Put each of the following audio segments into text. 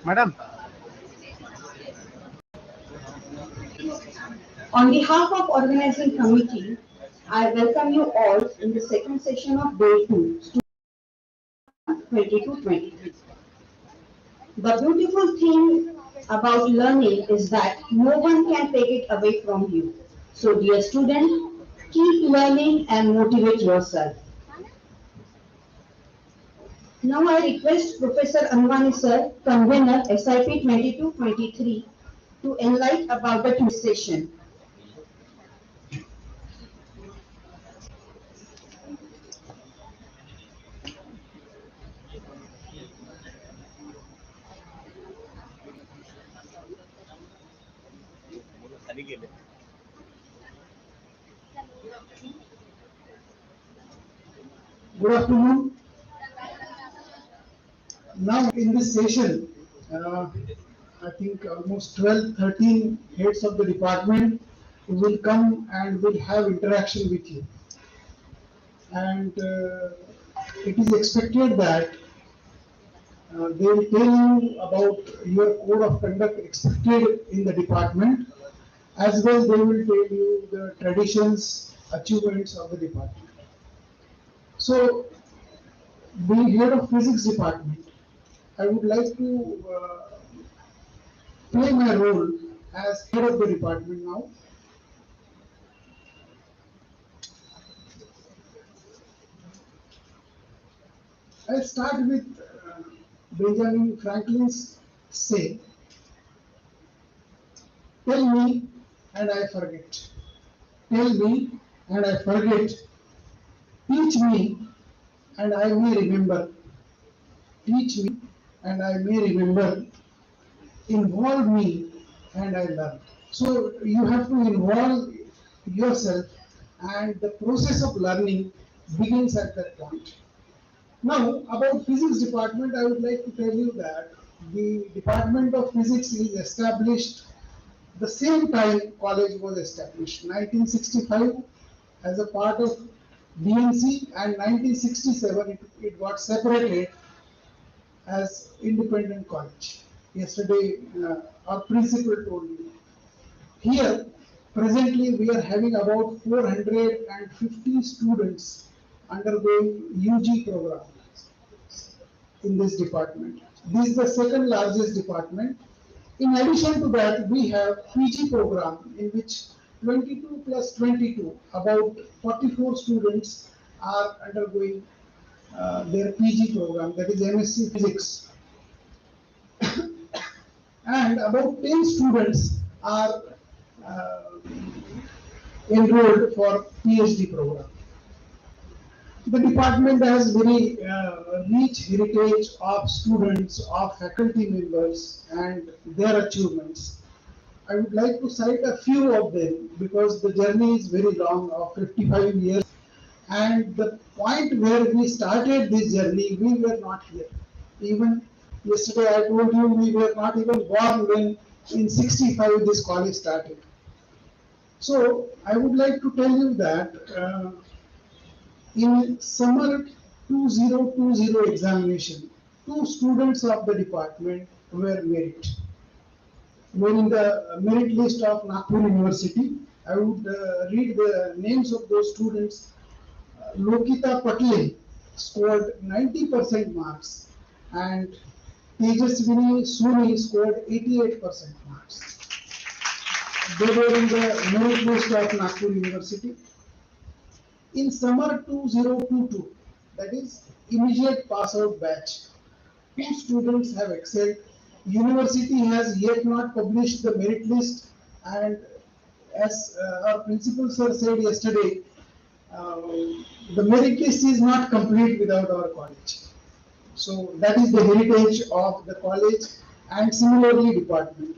Madam, On behalf of organizing committee, I welcome you all in the second session of Day 2, 22-23. The beautiful thing about learning is that no one can take it away from you. So dear student, keep learning and motivate yourself. Now I request Professor Anwani sir, convener SIP 22-23, to enlighten about the today's session. Good afternoon. Now, in this session, I think almost 12, 13 heads of the department will come and will have interaction with you. And it is expected that they will tell you about your code of conduct expected in the department, as well they will tell you the traditions, achievements of the department. So, being head of physics department, I would like to play my role as head of the department now. I'll start with Benjamin Franklin's say, tell me and I forget. Tell me and I forget. Teach me and I may remember. Teach me and I may remember. Involve me and I learn. So you have to involve yourself, and the process of learning begins at that point. Now, about physics department, I would like to tell you that the Department of Physics is established the same time college was established, 1965 as a part of DNC, and 1967 it got separated as independent college. Yesterday, our principal told me. Here, presently, we are having about 450 students undergoing UG program in this department. This is the second largest department. In addition to that, we have PG program in which 22 plus 22, about 44 students are undergoing their PG program, that is MSc Physics. And about 10 students are uh, enrolled for PhD program. The department has very rich heritage of students, of faculty members, and their achievements. I would like to cite a few of them because the journey is very long, of 55 years. And the point where we started this journey, we were not here. Even yesterday I told you we were not even born when in 65 this college started. So I would like to tell you that in summer 2020 examination, two students of the department were merit. Were in the merit list of Nagpur University. I would read the names of those students. Lokita Patel scored 90% marks, and Tejaswini Suni scored 88% marks. They were in the merit list of Nagpur University. In summer 2022, that is immediate pass out batch, two students have excelled. University has yet not published the merit list, and as our principal sir said yesterday, uh, the merit list is not complete without our college. So that is the heritage of the college, and similarly department.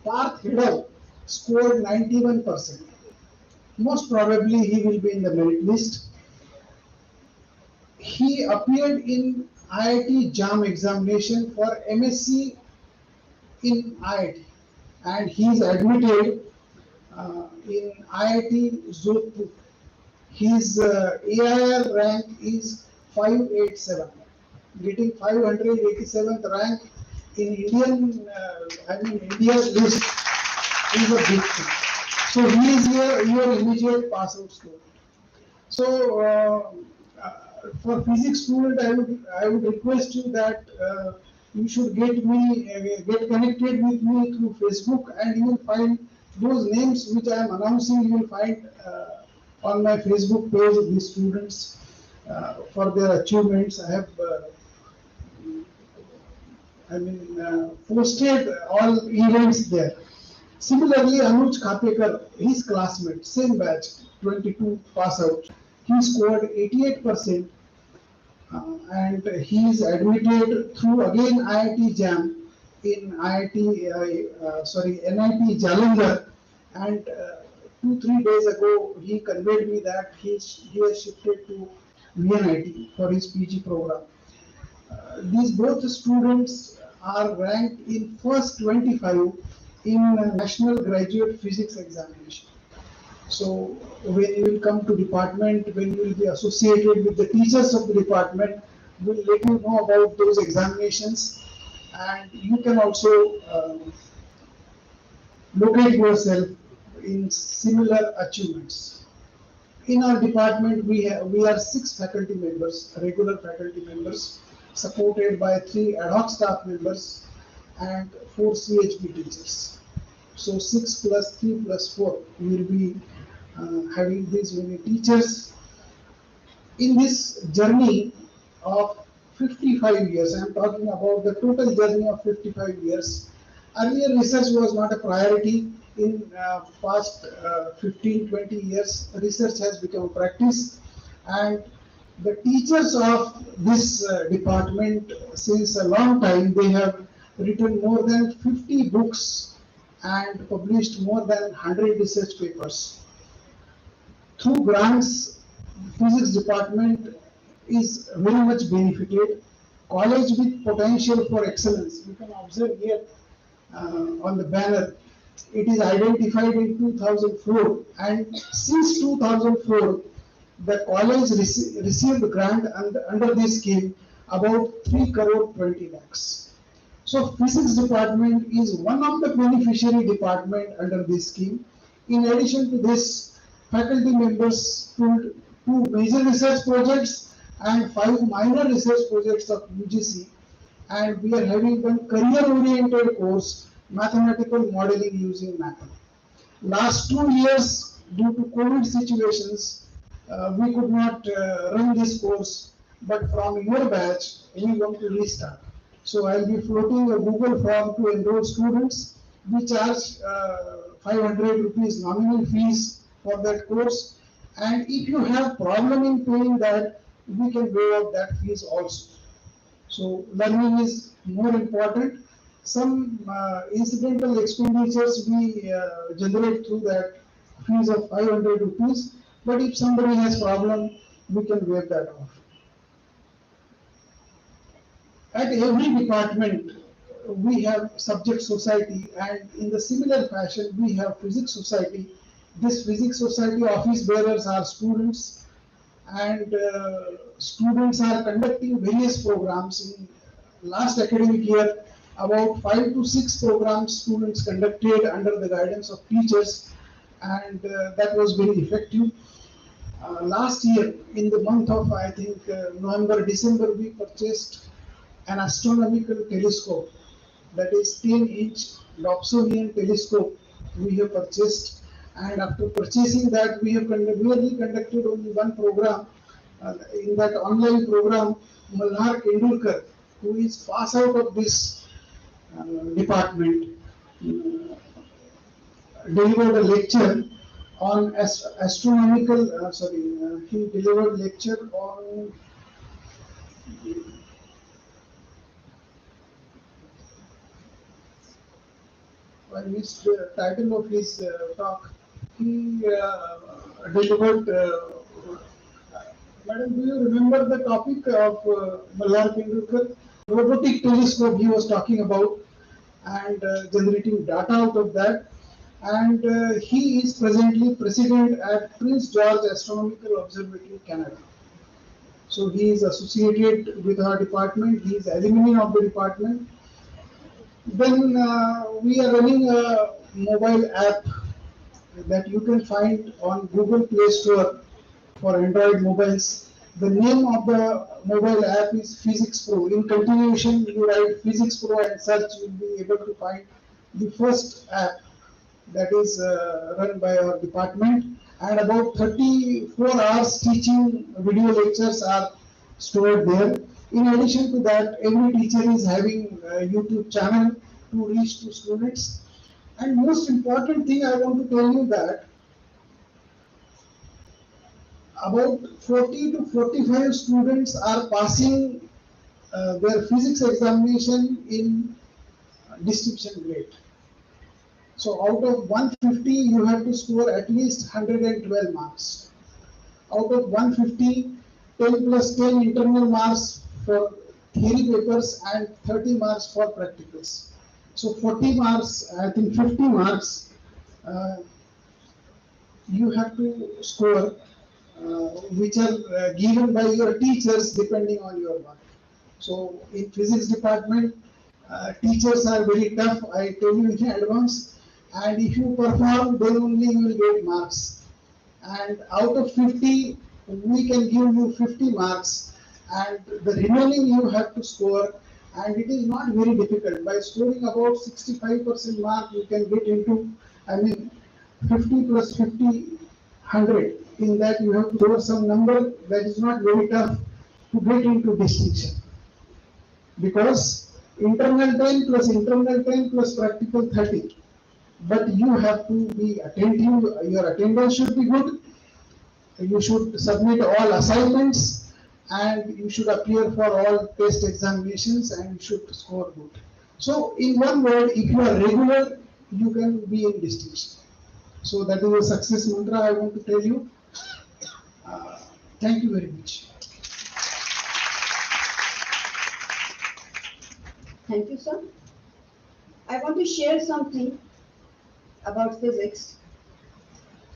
Parth Hidav scored 91%. Most probably he will be in the merit list. He appeared in IIT JAM examination for MSc in IIT, and he is admitted in IIT Zoology. His AIR rank is 587, getting 587th rank in Indian, India's list is a big thing. So he is your immediate pass out student. So for physics student, I would request you that you should get connected with me through Facebook, and you will find those names which I am announcing. You will find on my Facebook page of these students for their achievements. I have posted all events there. Similarly, Anuj Khapekar, his classmate, same batch, 22 pass out, he scored 88%, and he is admitted through again IIT JAM in NIT Jalandhar, and 2-3 days ago he conveyed me that he has shifted to VNIT for his PG program. These both students are ranked in first 25 in National Graduate Physics Examination. So when you will come to department, when you will be associated with the teachers of the department, we'll let you know about those examinations, and you can also locate yourself in similar achievements. In our department, we are 6 faculty members, regular faculty members, supported by 3 ad hoc staff members and 4 CHP teachers. So 6 plus 3 plus 4, we will be having these many teachers. In this journey of 55 years, I am talking about the total journey of 55 years. Earlier research was not a priority. In past 15-20 years, research has become practice, and the teachers of this department, since a long time, they have written more than 50 books and published more than 100 research papers. Through grants, physics department is very much benefited. College with potential for excellence. You can observe here on the banner. It is identified in 2004, and since 2004, the college received grant under this scheme about 3 crore 20 lakhs. So physics department is one of the beneficiary department under this scheme. In addition to this, faculty members pulled 2 major research projects and 5 minor research projects of UGC, and we are having one career-oriented course, mathematical modeling using math. Last 2 years, due to COVID situations, we could not run this course, but from your batch, we want to restart. So I'll be floating a Google form to enroll students. We charge 500 rupees nominal fees for that course, and if you have problem in paying that, we can waive off that fees also. So learning is more important. Some incidental expenditures we generate through that fees of 500 rupees, but if somebody has problem, we can waive that off. At every department, we have subject society, and in the similar fashion, we have physics society. This physics society office bearers are students, and students are conducting various programs. In last academic year, about 5 to 6 programs students conducted under the guidance of teachers, and that was very effective. Last year, in the month of, I think, November, December, we purchased an astronomical telescope, that is 10-inch Dobsonian telescope we have purchased, and after purchasing that, we have really conducted only one program. In that online program, Malhar Kendulkar, who is pass out of this department, delivered a lecture on astronomical, he delivered lecture on I missed the title of his talk. He delivered. Madam, do you remember the topic of Malhar Kendulkar? Robotic telescope he was talking about, and generating data out of that. And he is presently president at Prince George Astronomical Observatory, Canada. So he is associated with our department. He is alumni of the department. Then we are running a mobile app that you can find on Google Play Store for Android mobiles. The name of the mobile app is Physics Pro. In continuation, you write Physics Pro and search, you will be able to find the first app that is run by our department, and about 34 hours teaching video lectures are stored there. In addition to that, every teacher is having a YouTube channel to reach to students. And most important thing I want to tell you that about 40 to 45 students are passing their physics examination in distinction grade. So out of 150, you have to score at least 112 marks. Out of 150, 10 plus 10 internal marks for theory papers and 30 marks for practicals. So 40 marks, I think 50 marks, uh, you have to score, which are given by your teachers depending on your work. So in physics department, teachers are very tough, I tell you in advance, and if you perform, then only you will get marks. And out of 50, we can give you 50 marks, and the remaining you have to score, and it is not very difficult. By scoring about 65% mark, you can get into, I mean, 50 plus 50, 100. In that you have to score some number that is not very tough to get into distinction. Because internal 10 plus practical 30. But you have to be attentive, your attendance should be good, you should submit all assignments, and you should appear for all test examinations, and you should score good. So in one word, if you are regular, you can be in distinction. So that is a success mantra I want to tell you. Uh, Thank you very much. Thank you, sir. I want to share something about physics.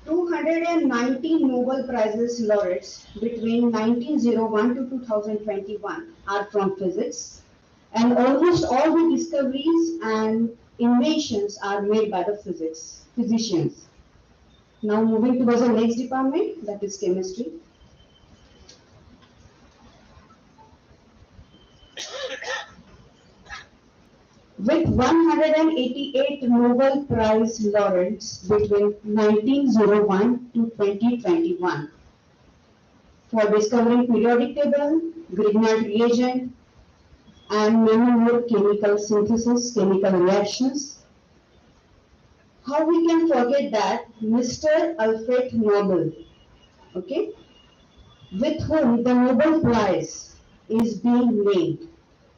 290 Nobel Prizes laureates between 1901 to 2021 are from physics, and almost all the discoveries and inventions are made by the physicians. Now moving towards the next department, that is chemistry. With 188 Nobel Prize laureates between 1901 to 2021 for discovering periodic table, Grignard reagent, and many more chemical synthesis, chemical reactions. How we can forget that Mr. Alfred Nobel, okay, with whom the Nobel Prize is being named.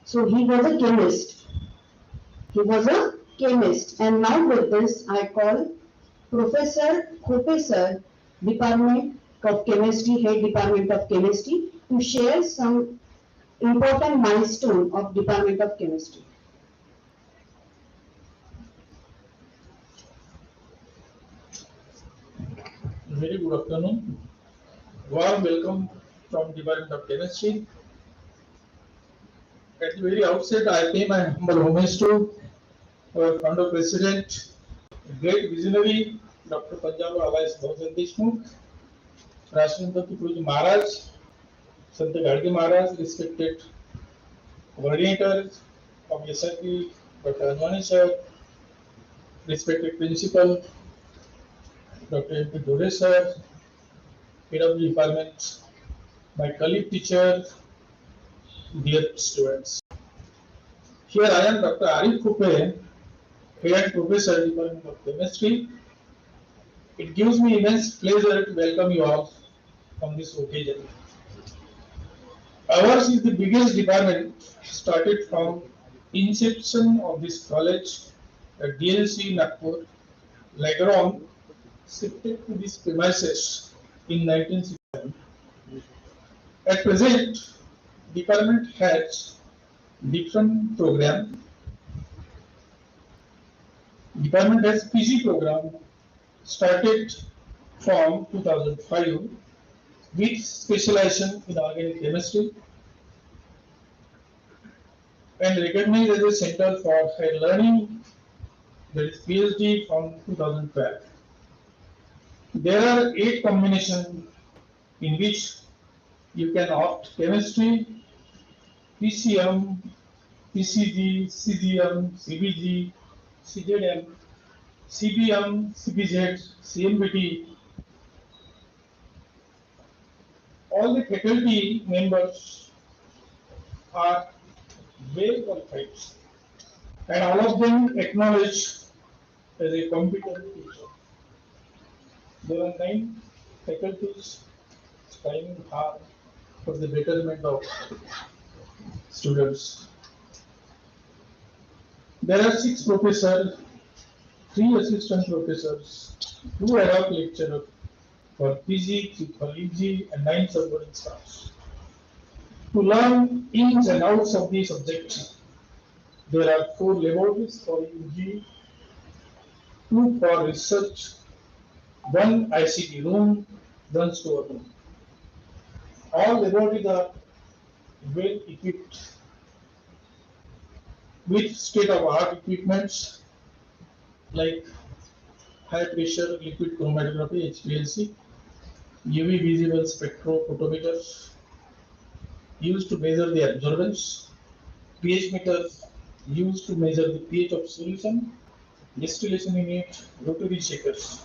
So he was a chemist. He was a chemist, and now with this I call Professor Department of Chemistry, Head Department of Chemistry, to share some important milestone of Department of Chemistry. Very good afternoon. Warm welcome from Department of Chemistry. At the very outset, I pay my humble homage to our founder president, great visionary, Dr. Panjab alias Bhajan Deshmukh, Rashtrapati Guruji Maharaj, Sant Gadge Maharaj, respected coordinator of SRP, Dr. Anwani sir, respected principal, Dr. M.P. Dore sir, head of the department, my colleague teacher, dear students. Here I am, Dr. Arif Kupe, head professor, Department of Chemistry. It gives me immense pleasure to welcome you all on this occasion. Ours is the biggest department, started from inception of this college at DLC Nagpur. Later on, shifted to these premises in 1967. At present, department has different program. Department has PG program started from 2005 with specialization in organic chemistry. and recognized as a center for higher learning, that is PhD from 2012. There are 8 combinations in which you can opt chemistry, PCM, PCG, CGM, CBG, CZM, CBM, CBZ, CMBT. All the faculty members are well qualified and all of them acknowledged as a competent teacher. There are 9 faculties striving hard for the betterment of students. There are 6 professors, 3 assistant professors, 2 ad hoc lecturers for PG, 3 for EG, and 9 supporting staffs. To learn ins and outs of the subject, there are 4 laboratories for UG, 2 for research, 1 ICT room, 1 store room. All laboratories are well equipped with state-of-the-art equipments like high pressure liquid chromatography HPLC, UV visible spectrophotometers used to measure the absorbance, pH meters used to measure the pH of solution, distillation unit, rotary shakers.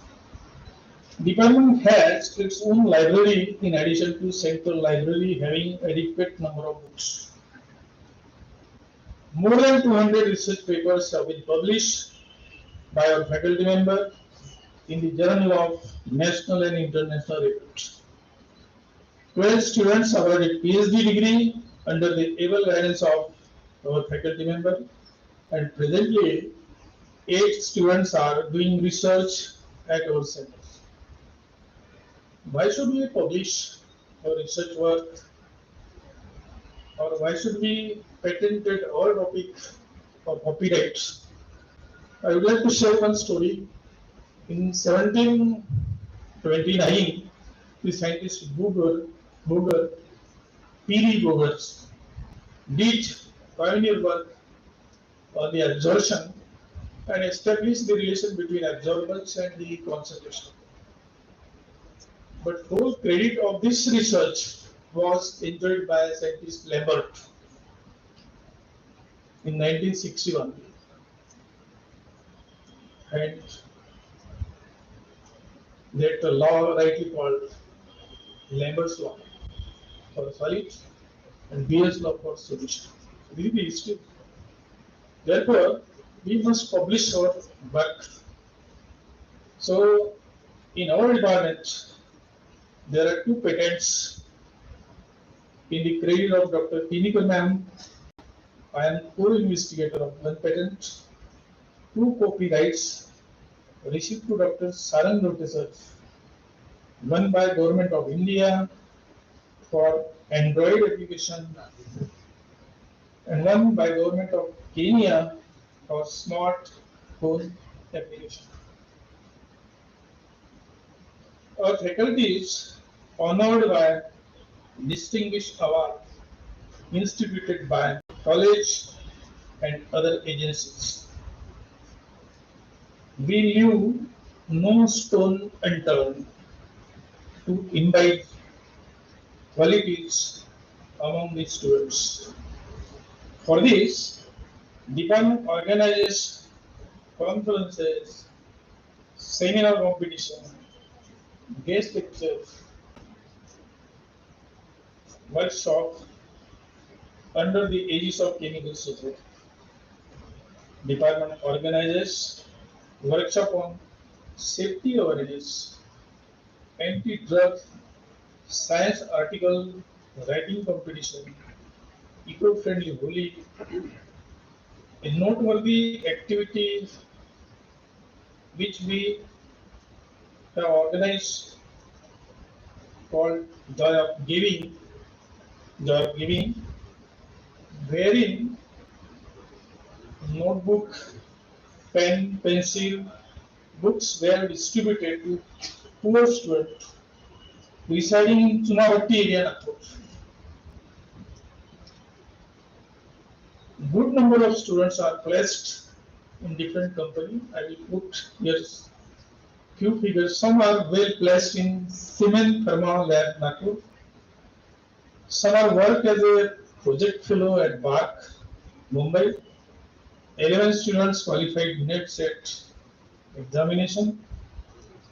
Department has its own library in addition to central library having adequate number of books. More than 200 research papers have been published by our faculty member in the Journal of National and International Repute. 12 students awarded PhD degree under the able guidance of our faculty member, and presently 8 students are doing research at our centers. Why should we publish our research work, or why should we patent our topic or copyright? I would like to share one story. In 1729, the scientist Boger, P.D. Bogers, did pioneer work on the absorption and established the relation between absorbance and the concentration. But whole credit of this research was enjoyed by scientist Lambert in 1961, and that law rightly called Lambert's law for solid and Beer's law for solution. This is the history. Therefore, we must publish our work. So, in our department, there are 2 patents in the credit of Dr. Kinikar ma'am. I am co-investigator of 1 patent, 2 copyrights received to Dr. Sarang Professor, 1 by Government of India for Android application and 1 by Government of Kenya for smartphone application. Our faculty is honored by distinguished award instituted by college and other agencies. We leave no stone unturned to imbibe qualities among the students. For this, department organizes conferences, seminar competition, guest lectures, workshop under the aegis of Chemical Society. Department organizes workshop on safety awareness, anti-drug, science article writing competition, eco-friendly Holi. A noteworthy activity which we have organized called Joy of Giving, wherein notebook, pen, pencil, books were distributed to poor students residing in Chunawatti area, Nagpur. good number of students are placed in different company. I will put here few figures. Some are well placed in Siemens Pharma Lab, Nagpur. Some are work as a project fellow at BARC, Mumbai. 11 students qualified NET set examination.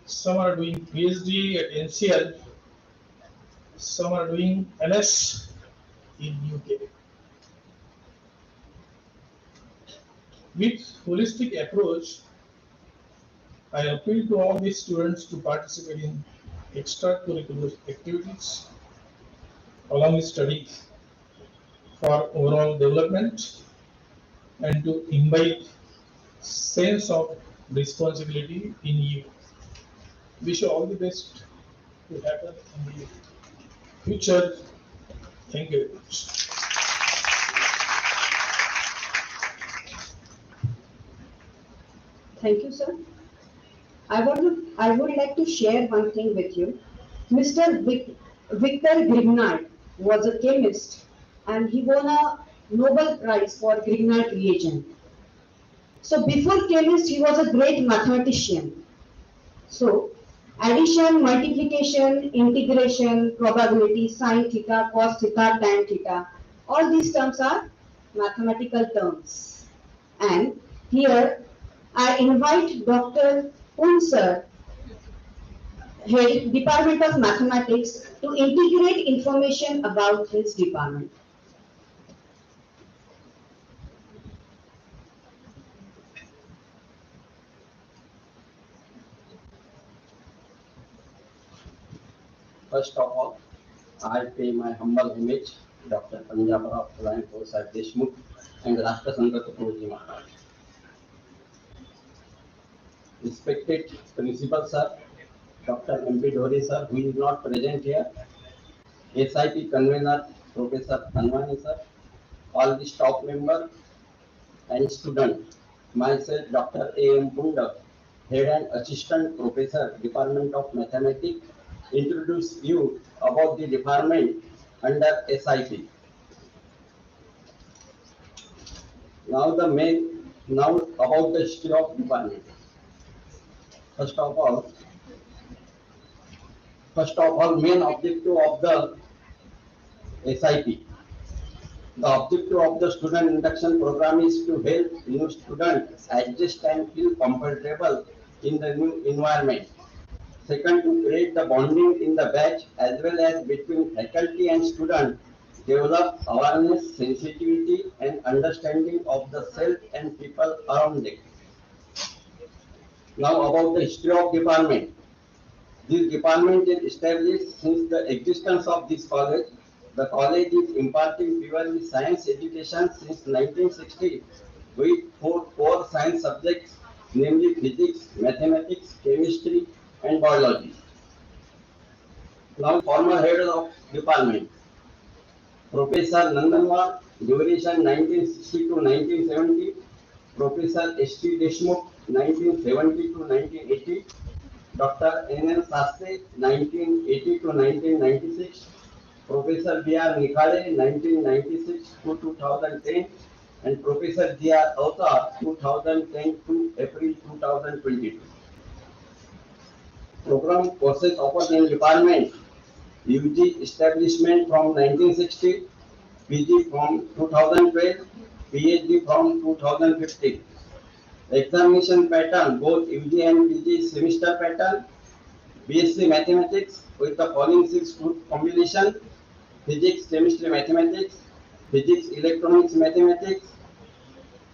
Some are doing PhD at NCL. Some are doing MS in UK. With holistic approach, I appeal to all these students to participate in extracurricular activities along with study for overall development and to imbibe sense of responsibility in you. Wish you all the best to happen in the future. Thank you very much. Thank you, sir. I would like to share one thing with you. Mr. Victor Grignard was a chemist and he won a Nobel Prize for Grignard reagent. So before chemist, he was a great mathematician. So addition, multiplication, integration, probability, sine theta, cos theta, tan theta, all these terms are mathematical terms. And here I invite Dr. Unsir, Head Department of Mathematics, to integrate information about his department. First of all, I pay my humble homage to Dr. Panjabaraw Dsay-2 and Rashtrasanga Tukaji Maharaj. Respected Principal Sir, Dr. M.P. Dhori Sir, who is not present here, SIP Convener Professor Tanwani Sir, all the staff members and students, myself Dr. A.M. Punda, Head and Assistant Professor, Department of Mathematics, introduce you about the department under SIP. Now about the history of department. First of all, main objective of the SIP. The objective of the student induction program is to help new students adjust and feel comfortable in the new environment. Second, to create the bonding in the batch as well as between faculty and student, develop awareness, sensitivity and understanding of the self and people around them. Now about the history of department. This department is established since the existence of this college. The college is imparting purely science education since 1960 with four core science subjects, namely physics, mathematics, chemistry and biology. Now former head of department, Professor Nandanwar, duration 1960 to 1970, Professor S.T. Deshmukh, 1970 to 1980, Dr. N.N. Sastry, 1980 to 1996, Professor B.R. Nikhade, 1996 to 2010, and Professor G.R. Avtar, 2010 to April 2022. Program courses offered in department: UG establishment from 1960, PG from 2012, PhD from 2015. Examination pattern, both UG and PG semester pattern: BSc Mathematics with the following 6 group combination: Physics, Chemistry, Mathematics, Physics, Electronics, Mathematics,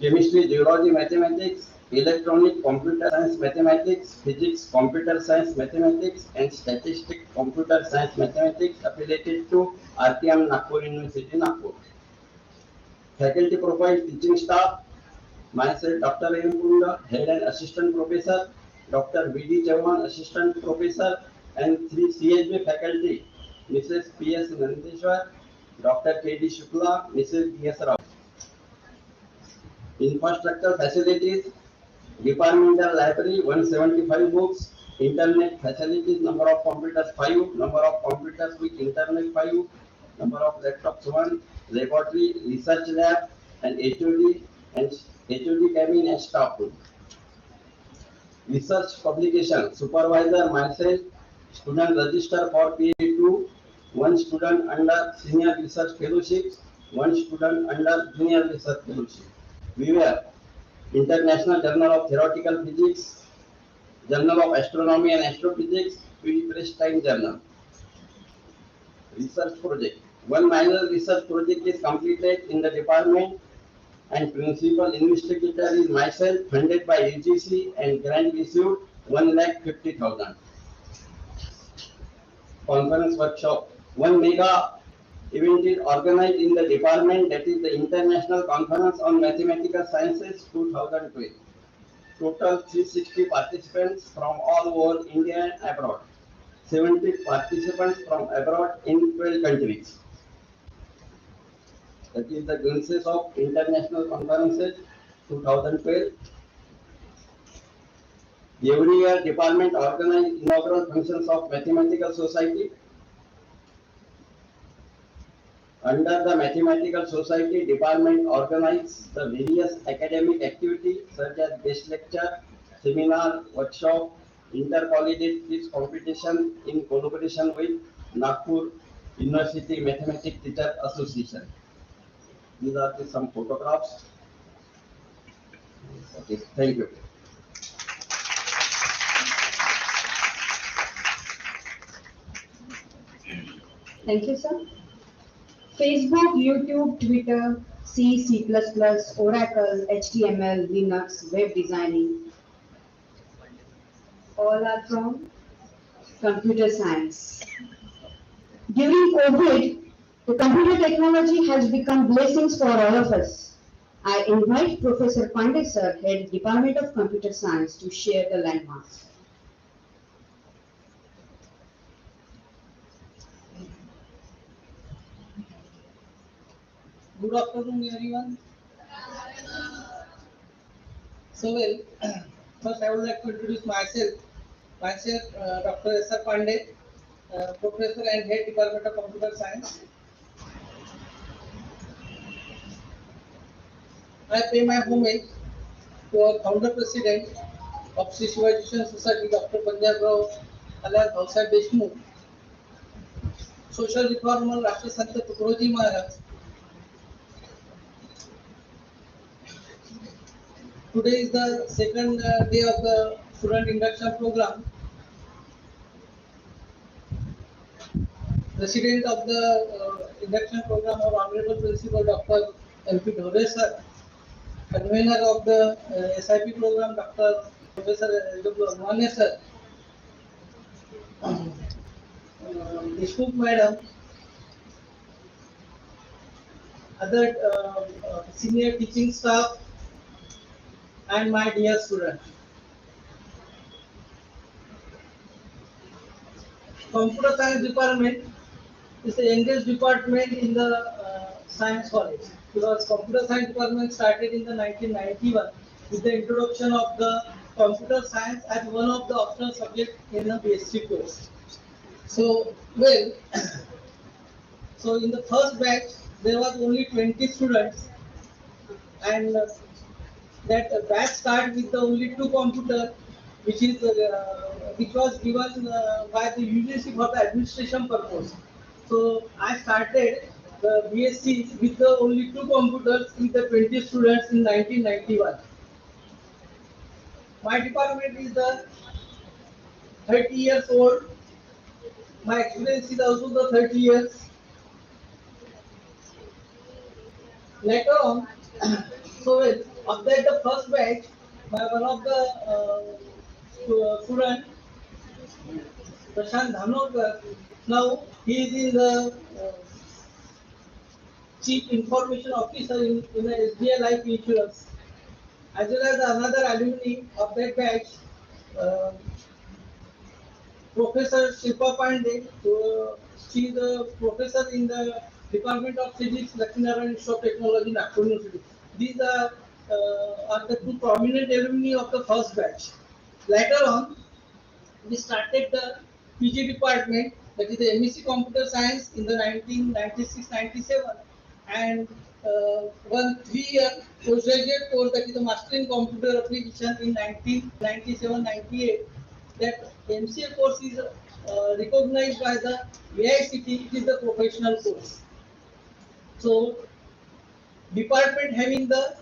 Chemistry, Zoology, Mathematics, Electronic, Computer Science, Mathematics, Physics, Computer Science, Mathematics, and Statistics, Computer Science, Mathematics, affiliated to RPM Nagpur University, Nagpur. Faculty profile: teaching staff, myself Dr. A.M. Punda, Head and Assistant Professor, Dr. V.D. Chauhan, Assistant Professor, and 3 CHB faculty, Mrs. P.S. Nandeshwar, Dr. K.D. Shukla, Mrs. B.S. Rao. Infrastructure facilities: departmental library 175 books, internet facilities, number of computers 5, number of computers with internet 5, number of laptops 1, laboratory, research lab, and HOD came in as staff room. Research publication, supervisor, myself, student register for PhD2, one student under senior research fellowship, one student under junior research fellowship. We were International Journal of Theoretical Physics, Journal of Astronomy and Astrophysics, Press Time Journal. Research project. One minor research project is completed in the department and principal investigator is myself, funded by UGC and grant received 1,50,000. Conference workshop. One mega event is organized in the department, that is the International Conference on Mathematical Sciences 2012. Total 360 participants from all over India and abroad. 70 participants from abroad in 12 countries. That is the glimpses of international conferences 2012. Every year, department organizes inaugural functions of Mathematical Society. Under the Mathematical Society, department organizes the various academic activities such as guest lecture, seminar, workshop, inter-collegiate quiz competition in collaboration with Nagpur University Mathematics Teacher Association. These are some photographs. Okay, thank you. Thank you, sir. Facebook, YouTube, Twitter, C, C++, Oracle, HTML, Linux, web designing, all are from computer science. During COVID, the computer technology has become blessings for all of us. I invite Professor Pandey sir, Head Department of Computer Science, to share the landmarks. Good afternoon, everyone. So, first I would like to introduce myself. Dr. S.R. Pandey, Professor and Head Department of Computer Science. I pay my homage to our founder president of Sri Shivaji Society, Dr. Panjabrao alias Bhausaheb Deshmukh, social reformer Rashtrasant Tukaroji Maharaj. Today is the second day of the student induction program. President of the induction program, our Honorable Principal Dr. M.P. Dhore sir, convener of the SIP program, Dr. Professor W. Amane sir, Deshmukh madam, other senior teaching staff, and my dear students. Computer Science Department is the youngest department in the Science College, because Computer Science Department started in the 1991 with the introduction of the Computer Science as one of the optional subjects in the BSc course. So, so in the first batch there was only 20 students, and that batch started with the only 2 computers, which was given by the UGC for the administration purpose. So I started the BSc with the only 2 computers with the 20 students in 1991. My department is the 30 years old. My experience is also the 30 years. Later on, so of that the first batch, by one of the student, Prashant Dhanokar, now he is in the Chief Information Officer in the SBI Life Insurance, as well as another alumni of that batch, Professor Shilpa Pandey. She is a professor in the Department of Physics, Lakshminarayan Institute of Technology, Nagpur University. These are the 2 prominent alumni of the first batch. Later on, we started the PG department, that is the MSc Computer Science, in the 1996-97, and one 3-year postgraduate course, that is the Master in Computer Application in 1997-98. That MCA course is recognized by the AICT. It is the professional course. So department having the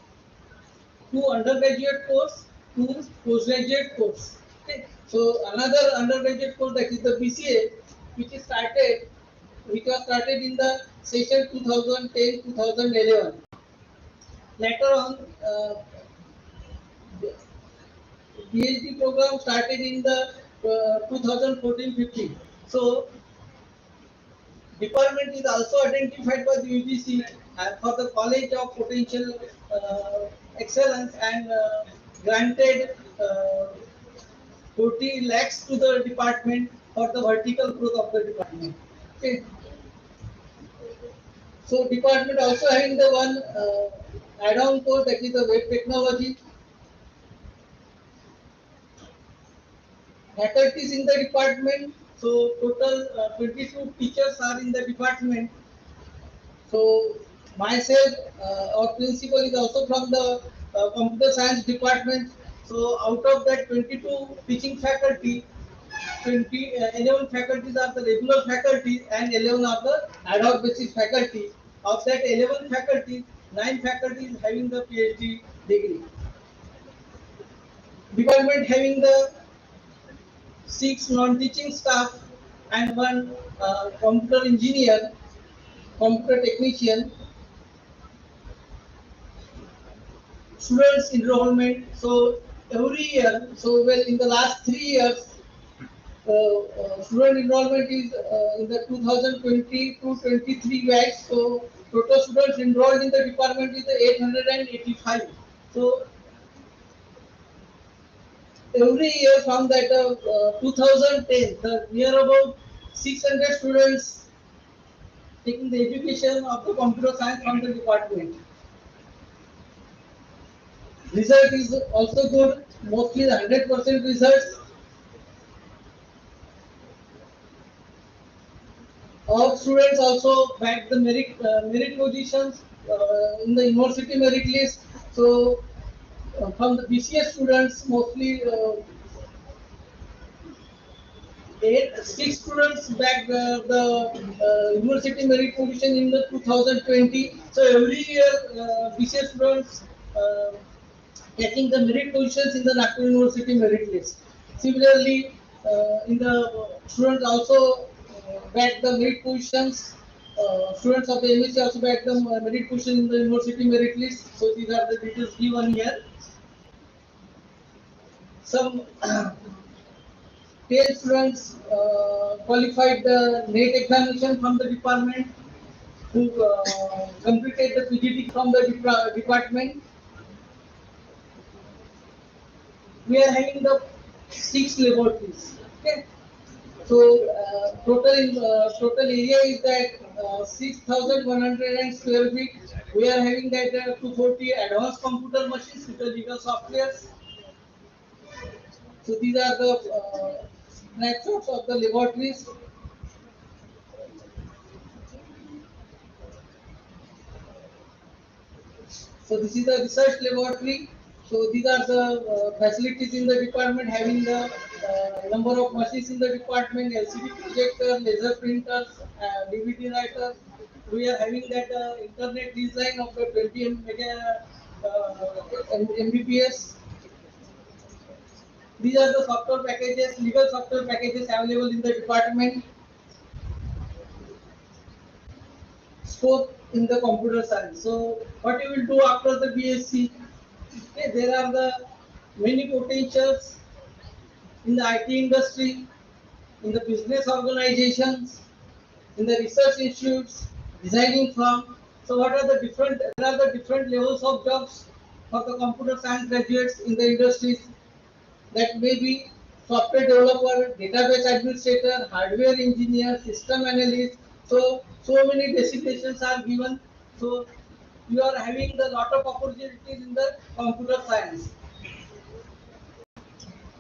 2 undergraduate course, 2 postgraduate course. Okay. So another undergraduate course, that is the BCA, which was started in the session 2010-2011. Later on, PhD program started in the 2014-15. So department is also identified by the UGC for the College of Potential Excellence, and granted 40 lakhs to the department for the vertical growth of the department. Okay. So department also having the one add-on course, that is the web technology. Faculties in the department, so total 22 teachers are in the department. So myself, our principal is also from the computer science department. So out of that 22 teaching faculty, 11 faculties are the regular faculty and 11 are the ad hoc basis faculty. Of that 11 faculties, 9 faculties having the PhD degree. Department having the 6 non-teaching staff and 1 computer engineer, computer technician. Students enrollment, so every year, so well in the last 3 years, student enrollment is in the 2020 to 23 batch. So total students enrolled in the department is 885. So every year from that 2010, the near about 600 students taking the education of the computer science from the department. Result is also good, mostly 100% results. Our students also back the merit positions in the university merit list. So from the BCS students, mostly 6 students back the university merit position in the 2020. So every year BCS students getting the merit positions in the Nagpur University merit list. Similarly, in the students also back the merit positions. Students of the MSc also back the merit position in the university merit list. So these are the details given here. Some 10 students qualified the NET examination from the department, who completed the PGT from the department. We are having the 6 laboratories. Okay. So total area is that 6,100 square feet. We are having that 240 advanced computer machines with the legal softwares. So these are the snapshots of the laboratories. So this is the research laboratory. So these are the facilities in the department, having the number of machines in the department, LCD projector, laser printers, DVD writer. We are having that internet design of the 20 Mbps. These are the software packages, legal software packages available in the department. Scope in the computer science. So what you will do after the BSc? Okay, there are the many potentials in the IT industry, in the business organizations, in the research institutes, designing firm. So what are the different? There are the different levels of jobs for the computer science graduates in the industries. That may be software developer, database administrator, hardware engineer, system analyst. So many designations are given. So you are having the lot of opportunities in the computer science.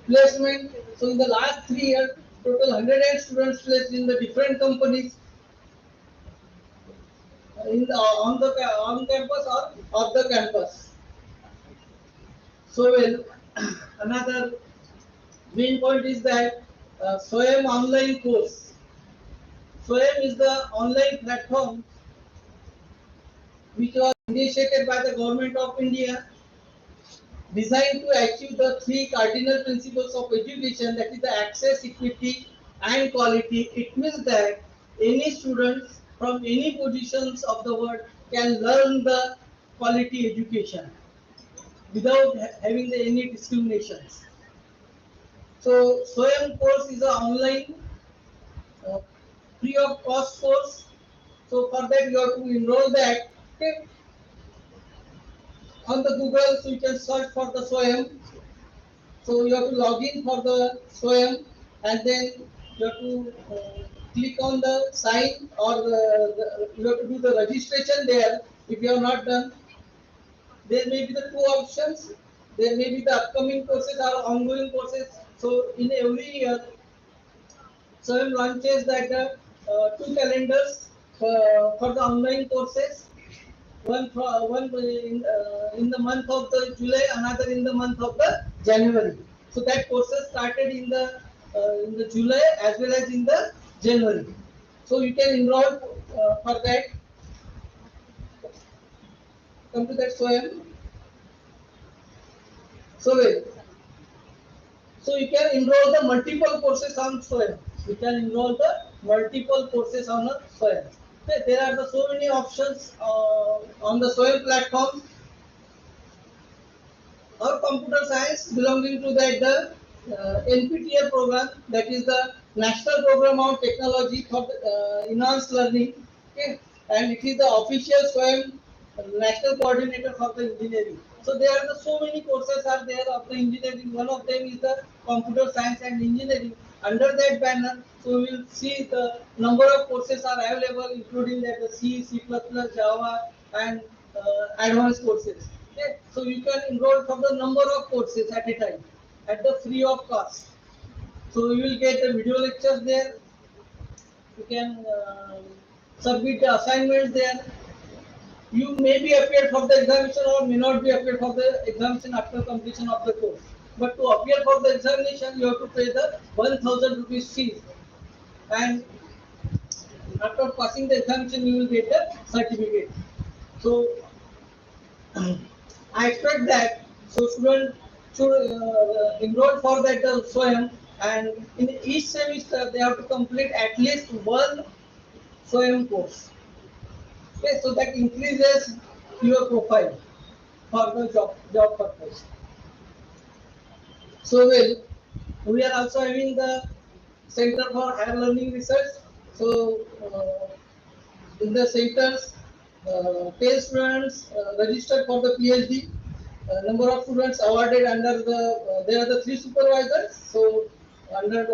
Placement. So in the last 3 years, total 100 students placed in the different companies. in the, on campus or off the campus. So well, another main point is that SWAYAM online course. SWAYAM is the online platform which was initiated by the government of India, designed to achieve the three cardinal principles of education, that is the access, equity and quality. It means that any students from any positions of the world can learn the quality education without having any discriminations. So SWAYAM course is an online uh, free of cost course. So for that you have to enroll that. Okay. On the Google, so you can search for the SWAYAM. So you have to log in for the SWAYAM, and then you have to click on the sign, or you have to do the registration there. If you have not done, there may be the two options. There may be the upcoming courses or ongoing courses. So in every year, SWAYAM launches that two calendars for the online courses. One in the month of the July, another in the month of the January. So that courses started in the July as well as in the January. So you can enroll for that. Come to that SWAYAM. So wait. So you can enroll the multiple courses on SWAYAM. You can enroll the multiple courses on a SWAYAM. Okay, there are so many options on the SWAYAM platform. Or computer science belonging to that the NPTEL program, that is the National Program on Technology for Enhanced Learning. Okay, and it is the official SWAYAM national coordinator for the engineering. So there are so many courses are there of the engineering. One of them is the computer science and engineering. Under that banner, so we will see the number of courses are available, including that the C, C++, Java, and advanced courses. Okay, so you can enroll for the number of courses at a time at the free of cost. So you will get the video lectures there. You can submit the assignments there. You may be appeared for the examination or may not be appeared for the examination after completion of the course. But to appear for the examination, you have to pay the 1,000 rupees fees. And after passing the examination, you will get the certificate. So I expect that so students should enroll for that SWAYAM, and in each semester they have to complete at least one SWAYAM course. Okay, so that increases your profile for the job purpose. So well, we are also having the Center for Higher Learning Research. So in the centers, 10 students registered for the PhD. Number of students awarded under the there are the three supervisors. So under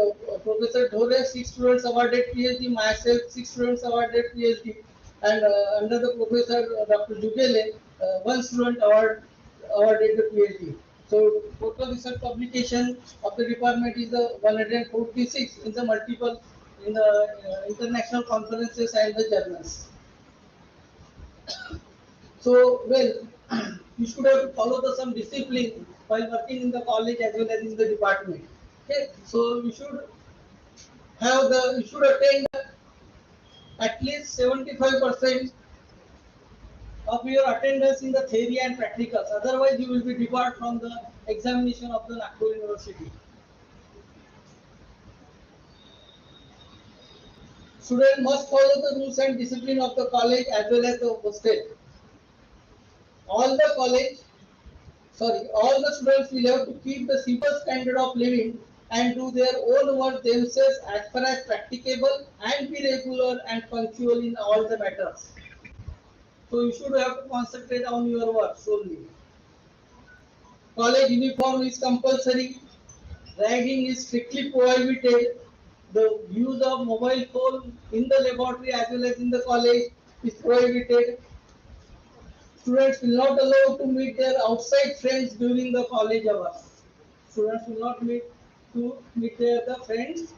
Professor Dhore, 6 students awarded PhD. Myself, 6 students awarded PhD, and under the Professor Dr. Jugele, 1 student awarded the PhD. So total research publication of the department is the 146 in the multiple in the international conferences and the journals. So well, you should have to follow some discipline while working in the college as well as in the department. Okay, so you should attend at least 75% of your attendance in the theory and practicals. Otherwise, you will be debarred from the examination of the Nagpur University. Students must follow the rules and discipline of the college as well as the hostel. All the students will have to keep the simple standard of living and do their own work themselves as far as practicable, and be regular and punctual in all the matters. So you should have to concentrate on your work solely. College uniform is compulsory. Ragging is strictly prohibited. The use of mobile phone in the laboratory as well as in the college is prohibited. Students will not allow to meet their outside friends during the college hours. Students will not meet their friends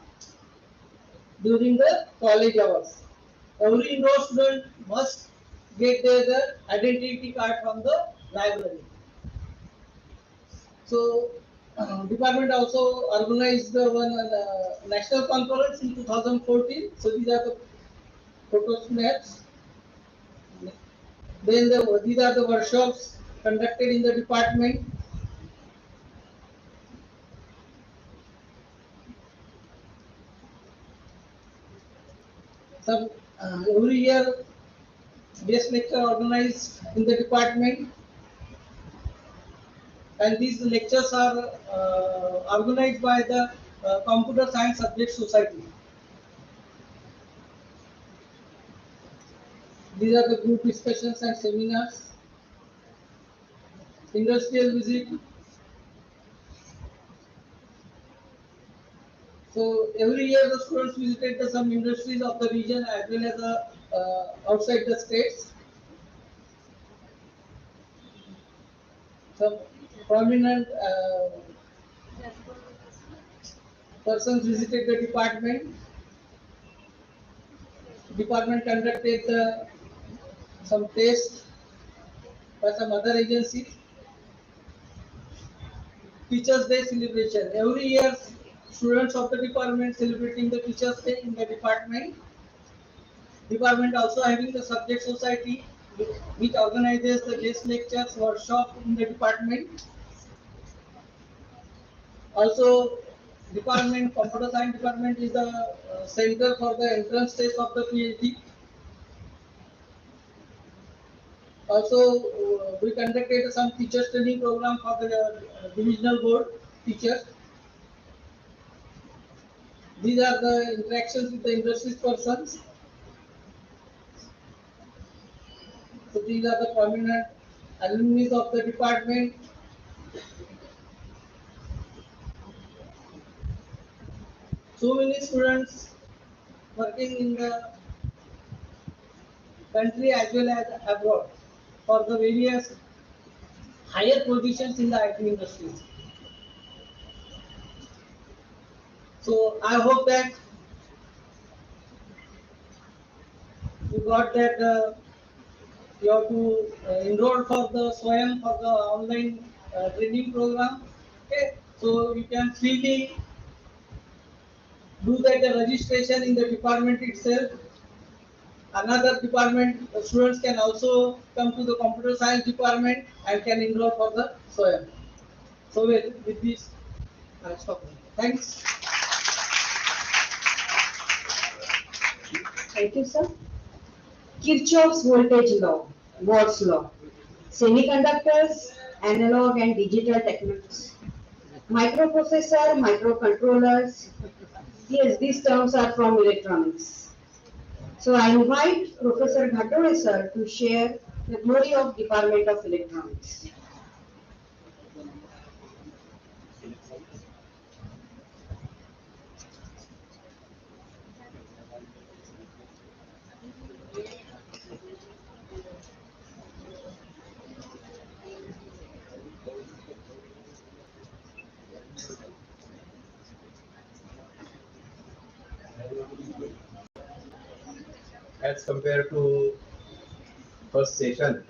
during the college hours. Every indoor student must get their identity card from the library. So, department also organized one national conference in 2014. So these are the photo snaps. Then these are the workshops conducted in the department. Some every year guest lecture organized in the department, and these lectures are organized by the Computer Science Subject Society. These are the group discussions and seminars. Industrial visit. So every year the students visited some industries of the region as well as outside the states. Some prominent persons visited the department. Department conducted some tests by some other agencies. Teachers Day celebration. Every year, students of the department celebrating the Teachers Day in the department. Department also having the subject society which organizes the guest lectures, workshop in the department. Also, department, computer science department is the center for the entrance test of the PhD. Also, we conducted some teachers training program for the divisional board teachers. These are the interactions with the industry persons. So these are the prominent alumni of the department. So many students working in the country as well as abroad for the various higher positions in the IT industries. So I hope that you got that you have to enroll for the SWAYAM for the online training program. Okay, so you can freely do that registration in the department itself. Another department students can also come to the computer science department and can enroll for the SWAYAM. So with this, I stop. Thanks. Thank you, sir. Kirchhoff's voltage law, Watt's law, semiconductors, analog and digital techniques, microprocessor, microcontrollers. Yes, these terms are from electronics. So I invite Professor Ghatore sir to share the glory of Department of Electronics. As compared to first session,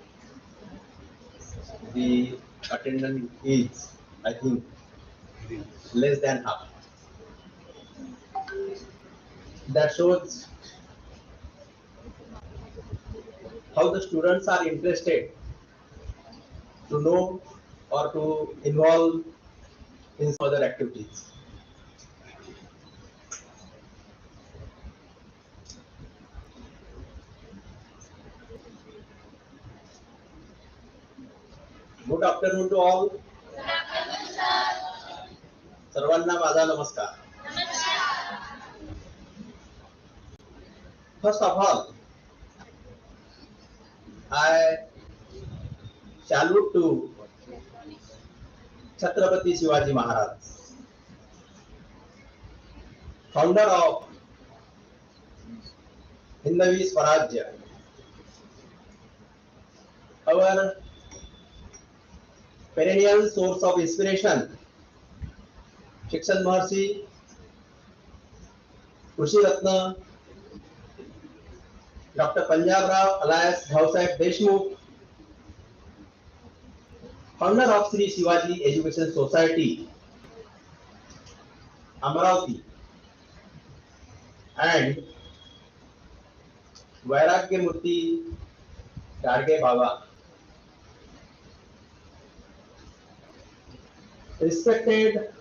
the attendance is, I think, less than half. That shows how the students are interested to know or to involve in further activities. Good afternoon to all. सर्वांना माझा नमस्कार. First of all, I salute to Chhatrapati Shivaji Maharaj, founder of Hindavi Swarajya, our perennial source of inspiration, Shikshan Maharshi, Krishi Ratna, Dr. Punjab Rao alias Bhausaheb Deshmukh, founder of Sri Shivaji Education Society, Amaravati, and Vairagya Murti Garge Baba. Respected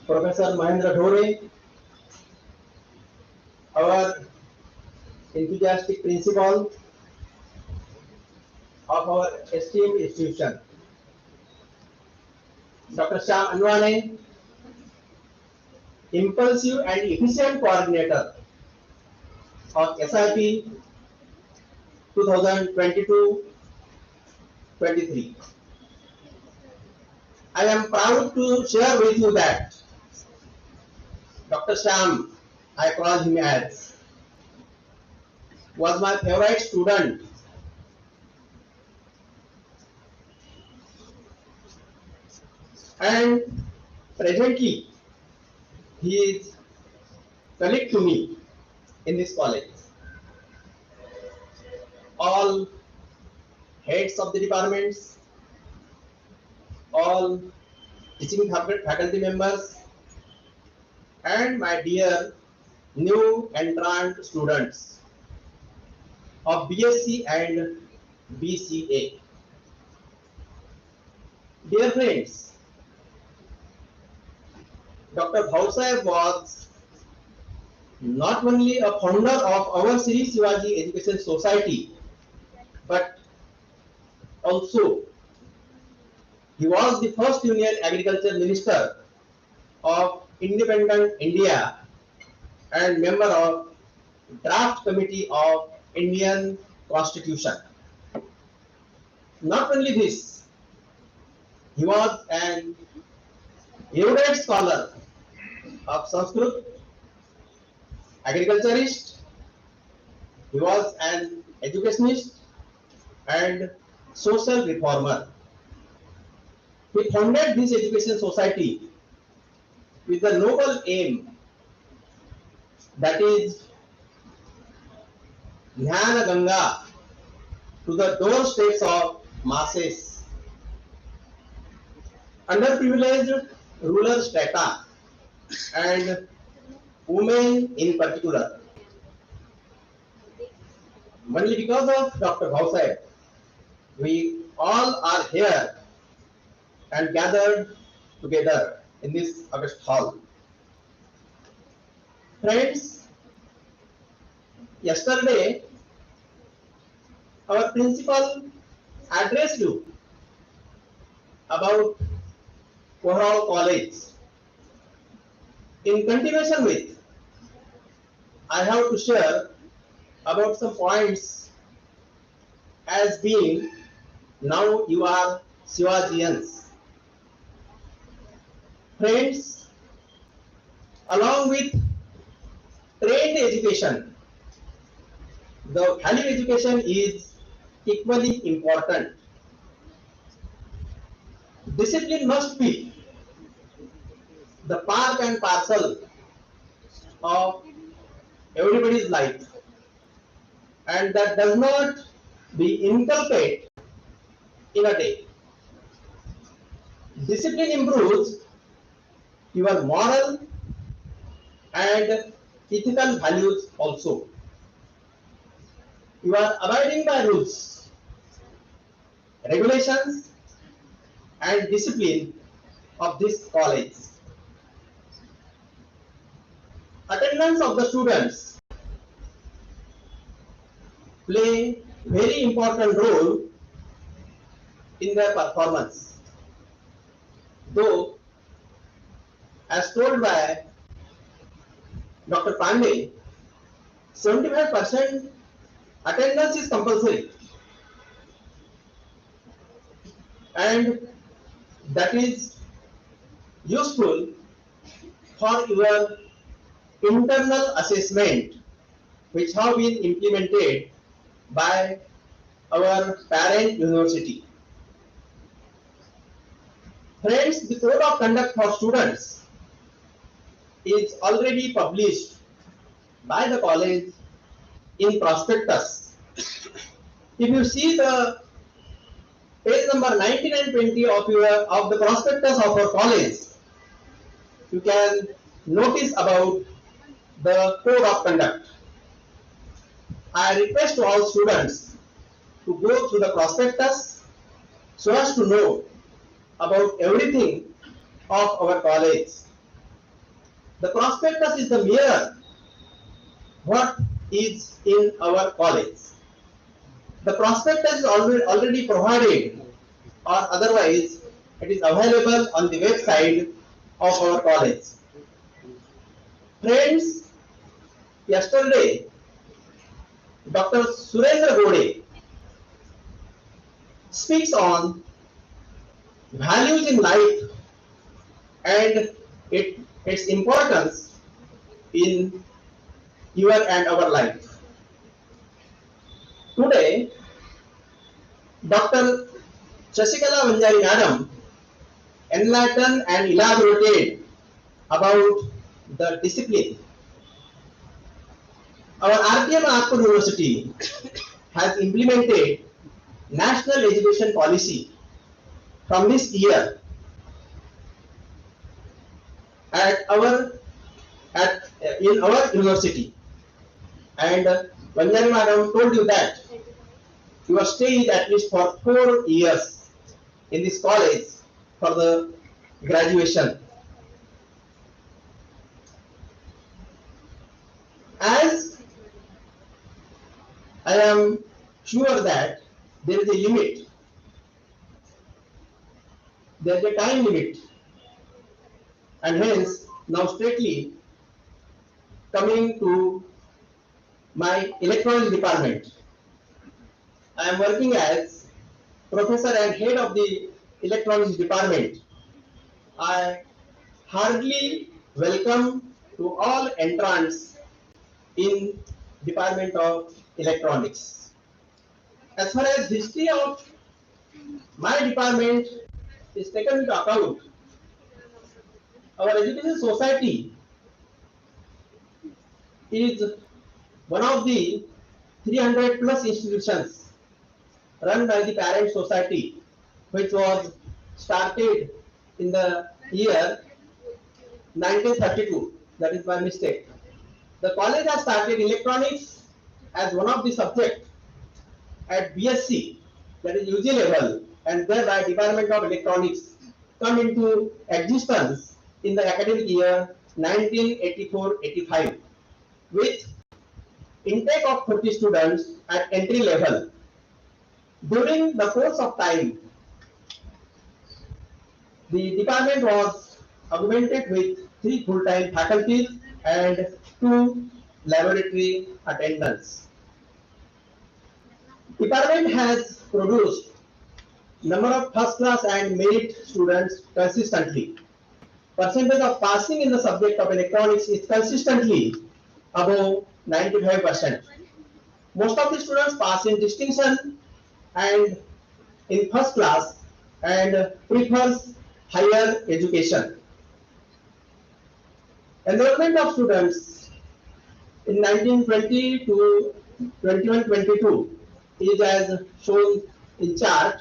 Professor Mahendra Dhore, our enthusiastic principal of our esteemed institution. Dr. Shyam Anwane, impulsive and efficient coordinator of SIP 2022-23. I am proud to share with you that Dr. Shyam, I call him as, was my favorite student. And presently, he is colleague to me in this college. All heads of the departments, all teaching faculty members, and my dear new entrant students of BSc and BCA. Dear friends, Dr. Bhausaheb was not only a founder of our Sri Shivaji Education Society, but also he was the first Union Agriculture Minister of independent India and member of draft committee of Indian Constitution. Not only this, he was an erudite scholar of Sanskrit, agriculturist, he was an educationist and social reformer. He founded this education society with the noble aim, that is Jnana Ganga to the doorsteps of masses, underprivileged rural strata and women in particular. Only because of Dr. Bhausaheb, we all are here and gathered together in this August hall. Friends, yesterday our principal addressed you about Kohara College. In continuation with, I have to share about some points as being now you are Shivajians. Friends, along with trained education, the value education is equally important. Discipline must be the part and parcel of everybody's life, and that does not be inculcated in a day. Discipline improves your moral and ethical values also. You are abiding by rules, regulations and discipline of this college. Attendance of the students play very important role in their performance. Though, as told by Dr. Pandey, 75% attendance is compulsory, and that is useful for your internal assessment, which have been implemented by our parent university. Friends, the code of conduct for students is already published by the college in prospectus. If you see the page number 19 and 20 of the prospectus of our college, you can notice about the code of conduct. I request to all students to go through the prospectus so as to know about everything of our college. The prospectus is the mirror what is in our college. The prospectus is already provided, or otherwise it is available on the website of our college. Friends, yesterday Dr. Surendra Gode speaks on values in life and its importance in your and our life. Today, Dr. Shasikala Vanjari Madam enlightened and elaborated about the discipline. Our RPM Nagpur University has implemented National Education Policy from this year in our university, and Vanjari Madam told you that your stay is at least for 4 years in this college for the graduation. As I am sure that there is a limit, there is a time limit, and hence now straightly coming to my electronics department. I am working as professor and head of the electronics department. I heartily welcome to all entrants in Department of Electronics. As far as history of my department is taken into account, our education society is one of the 300 plus institutions run by the parent society, which was started in the year 1932. That is my mistake. The college has started electronics as one of the subjects at BSc, that is UG level, and thereby Department of Electronics come into existence in the academic year 1984-85 with intake of 30 students at entry level. During the course of time, the department was augmented with 3 full-time faculties and 2 laboratory attendants. Department has produced number of first class and merit students consistently. Percentage of passing in the subject of electronics is consistently above 95%. Most of the students pass in distinction and in first class and prefers higher education. Enrollment of students in 1920 to 21-22 is as shown in chart.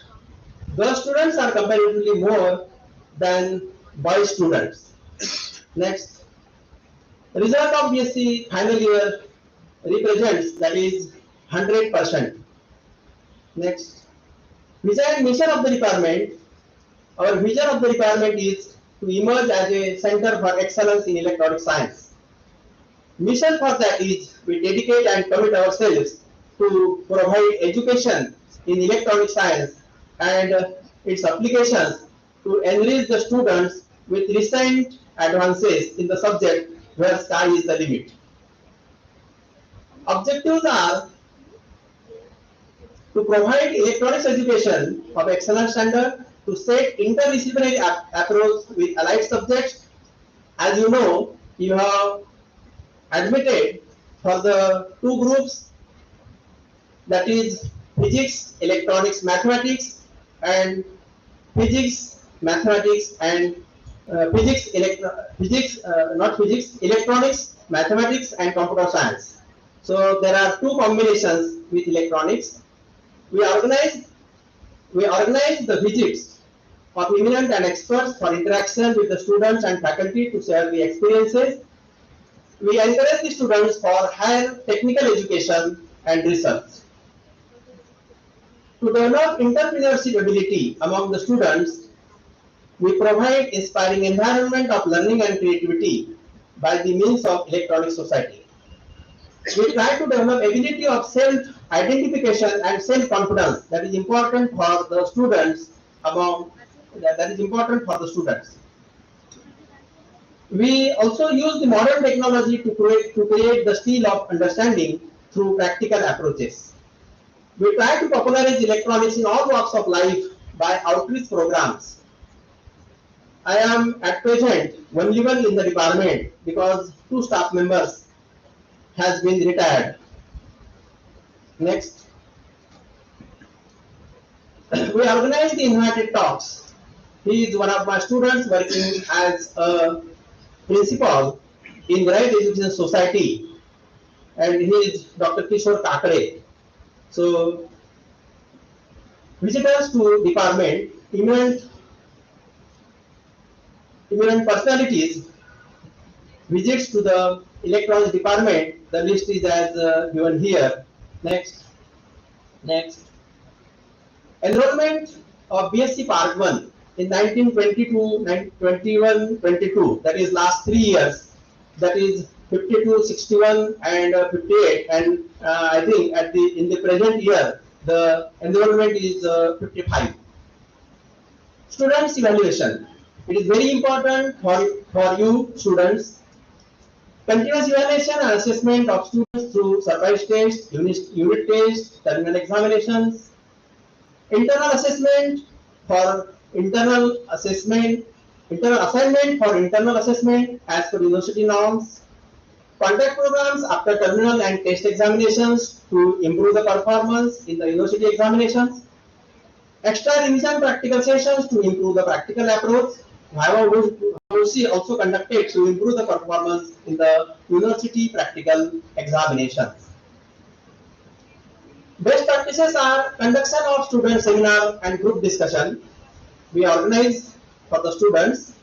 Girl students are comparatively more than boy students. Next, result of BSc final year represents, that is 100%. Next, vision and mission of the department. Our vision of the department is to emerge as a center for excellence in electronic science. Mission for that is we dedicate and commit ourselves to provide education in electronic science and its applications to enrich the students with recent advances in the subject where sky is the limit. Objectives are to provide electronics education of excellent standard, to set interdisciplinary approach with allied subjects. As you know, you have admitted for the 2 groups, that is physics, electronics, mathematics, and physics, mathematics, and electronics, mathematics, and computer science. So there are two combinations with electronics. We organize the visits of eminent and experts for interaction with the students and faculty to share the experiences. We encourage the students for higher technical education and research. To develop entrepreneurship ability among the students, we provide inspiring environment of learning and creativity by the means of electronic society. We try to develop ability of self-identification and self-confidence that is important for the students We also use the modern technology to create the skill of understanding through practical approaches. We try to popularize electronics in all walks of life by outreach programs. I am at present only one in the department because two staff members has been retired. Next. We organize the invited talks. He is one of my students working as a principal in Right Education Society, and he is Dr. Kishore Kakare. So, visitors to department, eminent personalities, visits to the electronics department, the list is as given here. Next. Enrollment of BSc Part 1 in 1922, 21, 22, that is last 3 years, that is 52, 61 and 58, and I think in the present year the enrollment is 55. Students evaluation. It is very important for you students. Continuous evaluation and assessment of students through surprise tests, unit tests, terminal examinations. Internal assignment for internal assessment as per university norms. Contact programs after terminal and test examinations to improve the performance in the university examinations. Extra revision practical sessions to improve the practical approach. However, we also conducted to improve the performance in the university practical examinations. Best practices are conduction of student seminar and group discussion. We organize for the students.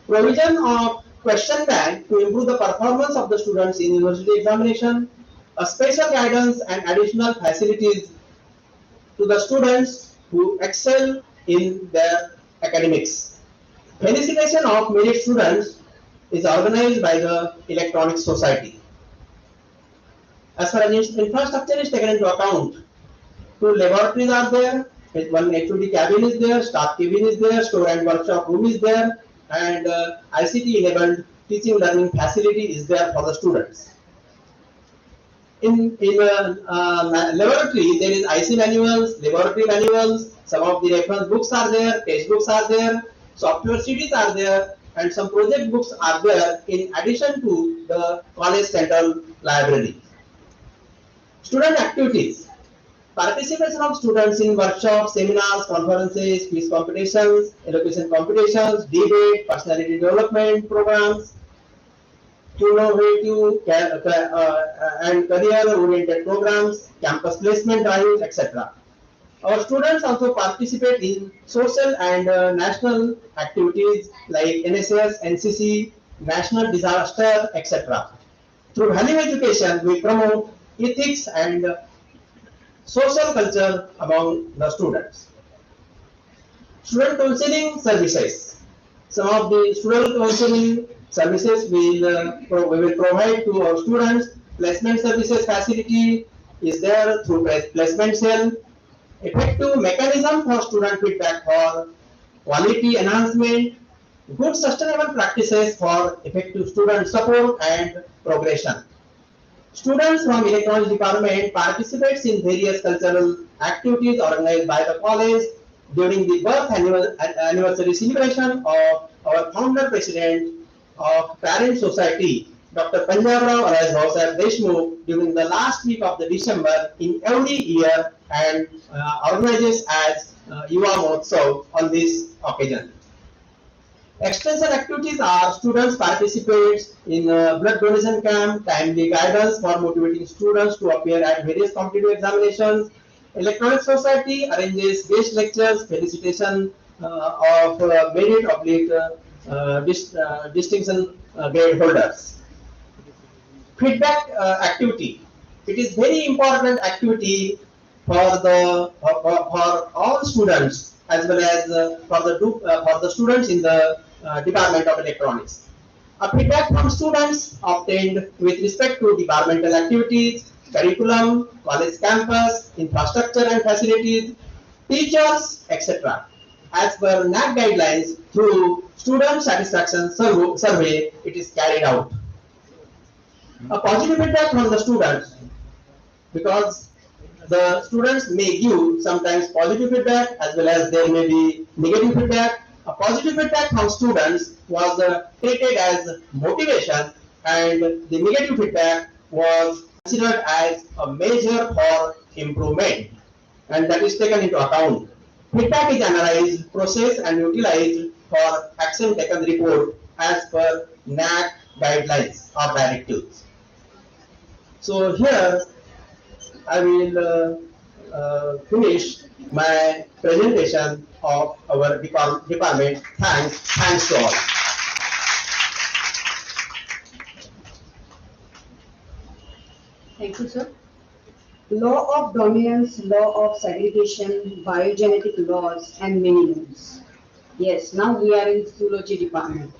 Provision of question bank to improve the performance of the students in university examination. A special guidance and additional facilities to the students who excel in their academics. Felicitation of merit students is organized by the Electronic Society. As far as infrastructure is taken into account, 2 laboratories are there, one HOD cabin is there, staff cabin is there, store and workshop room is there, and ICT enabled teaching learning facility is there for the students. In laboratory, there is IC manuals, laboratory manuals, some of the reference books are there, test books are there, software CDs are there, and some project books are there in addition to the college central library. Student activities. Participation of students in workshops, seminars, conferences, quiz competitions, elocution competitions, debate, personality development programs, innovative and career-oriented programs, campus placement drives, etc. Our students also participate in social and national activities like NSS, NCC, national disaster, etc. Through value education, we promote ethics and social culture among the students. Student counseling services. Some of the student counseling services we will provide to our students. Placement services facility is there through placement cell. Effective mechanism for student feedback for quality enhancement. Good sustainable practices for effective student support and progression. Students from electronics department participates in various cultural activities organized by the college during the birth anniversary celebration of our founder president of Parent Society, Dr. Panjabrao Dsay-2 during the last week of the December in every year and organizes as Yuva Mahotsav on this occasion. Extension activities are students participate in blood donation camp, timely guidance for motivating students to appear at various competitive examinations. Electronic Society arranges guest lectures, felicitation of merit oblique distinction grade holders. Feedback activity. It is very important activity for for all students as well as for the students in the Department of Electronics. A feedback from students obtained with respect to departmental activities, curriculum, college campus, infrastructure and facilities, teachers, etc. As per NAC guidelines, through student satisfaction survey, it is carried out. A positive feedback from the students, because the students may give sometimes positive feedback as well as there may be negative feedback. A positive feedback from students was treated as motivation, and the negative feedback was considered as a measure for improvement, and that is taken into account. Feedback is analyzed, processed and utilized for action taken report as per NAC guidelines or directives. So here I will finish my presentation of our department. Thanks to all. Thank you, sir. Law of dominance, law of segregation, biogenetic laws, and many laws. Yes, now we are in Zoology department.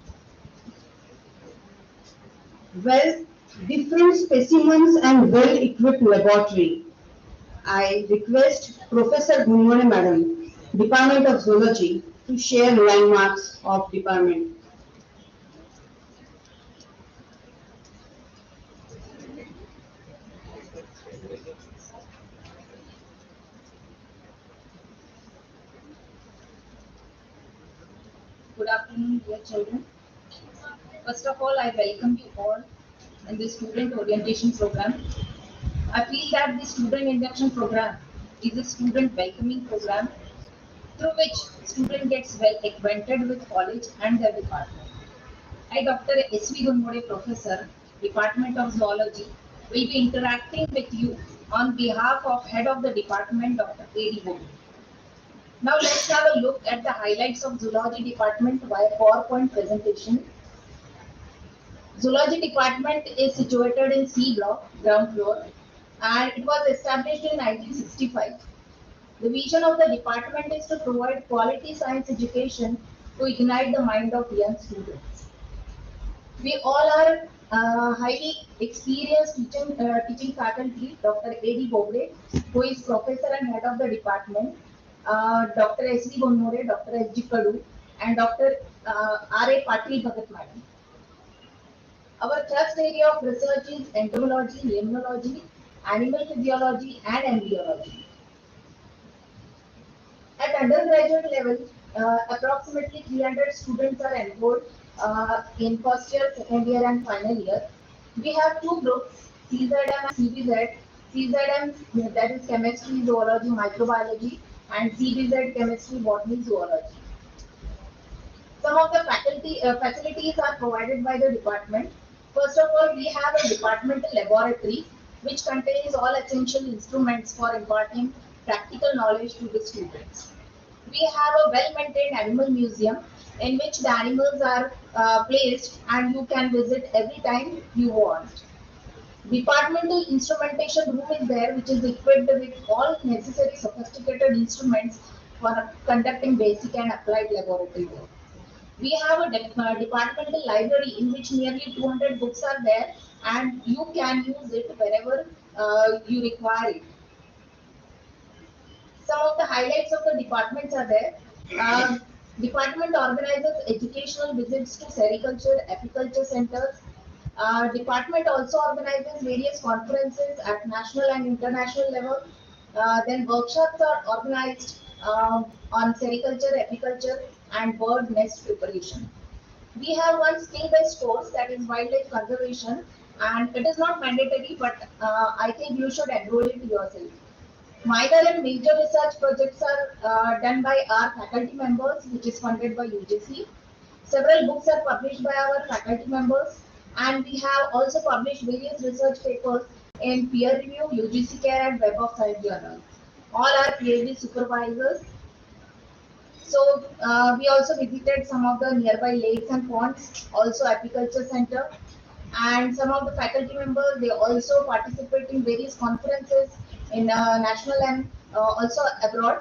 Well, different specimens and well-equipped laboratory. I request Professor Gunmane Madam, Department of Zoology, to share landmarks of department. Good afternoon, dear children. First of all, I welcome you all in the student orientation program. I feel that the student induction program is a student welcoming program through which student gets well acquainted with college and their department. I, Dr. S.V. Gunmode, Professor, Department of Zoology, will be interacting with you on behalf of Head of the Department, Dr. A.D. Bode. Now let's have a look at the highlights of Zoology Department via PowerPoint presentation. Zoology Department is situated in C block, ground floor, and it was established in 1965. The vision of the department is to provide quality science education to ignite the mind of young students. We all are highly experienced teaching faculty, Dr. A.D. Bode, who is Professor and Head of the Department, Dr. S.V. Gunmode, Dr. S.G. Kadu, and Dr. R.A. Patil Bhagat Madam. Our thrust area of research is entomology, limnology, animal physiology, and embryology. At undergraduate level, approximately 300 students are enrolled in first year, second year, and final year. We have two groups, CZM and CBZ. CZM, that is chemistry, zoology, microbiology, and CBZ, chemistry, botany, zoology. Some of the facilities are provided by the department. First of all, we have a departmental laboratory which contains all essential instruments for imparting practical knowledge to the students. We have a well-maintained animal museum in which the animals are placed and you can visit every time you want. Departmental instrumentation room is there, which is equipped with all necessary sophisticated instruments for conducting basic and applied laboratory work. We have a departmental library in which nearly 200 books are there, and you can use it wherever you require it. Some of the highlights of the departments are there. Department organizes educational visits to sericulture, apiculture centers. Department also organizes various conferences at national and international level. Then workshops are organized on sericulture, apiculture, and bird nest preparation. We have one skill-based course, that is wildlife conservation, and it is not mandatory, but I think you should enroll it yourself. Minor and major research projects are done by our faculty members, which is funded by UGC. Several books are published by our faculty members, and we have also published various research papers in peer review, UGC Care, and Web of Science journals. All are PhD supervisors. So we also visited some of the nearby lakes and ponds, also apiculture center, and some of the faculty members they also participate in various conferences in national and also abroad.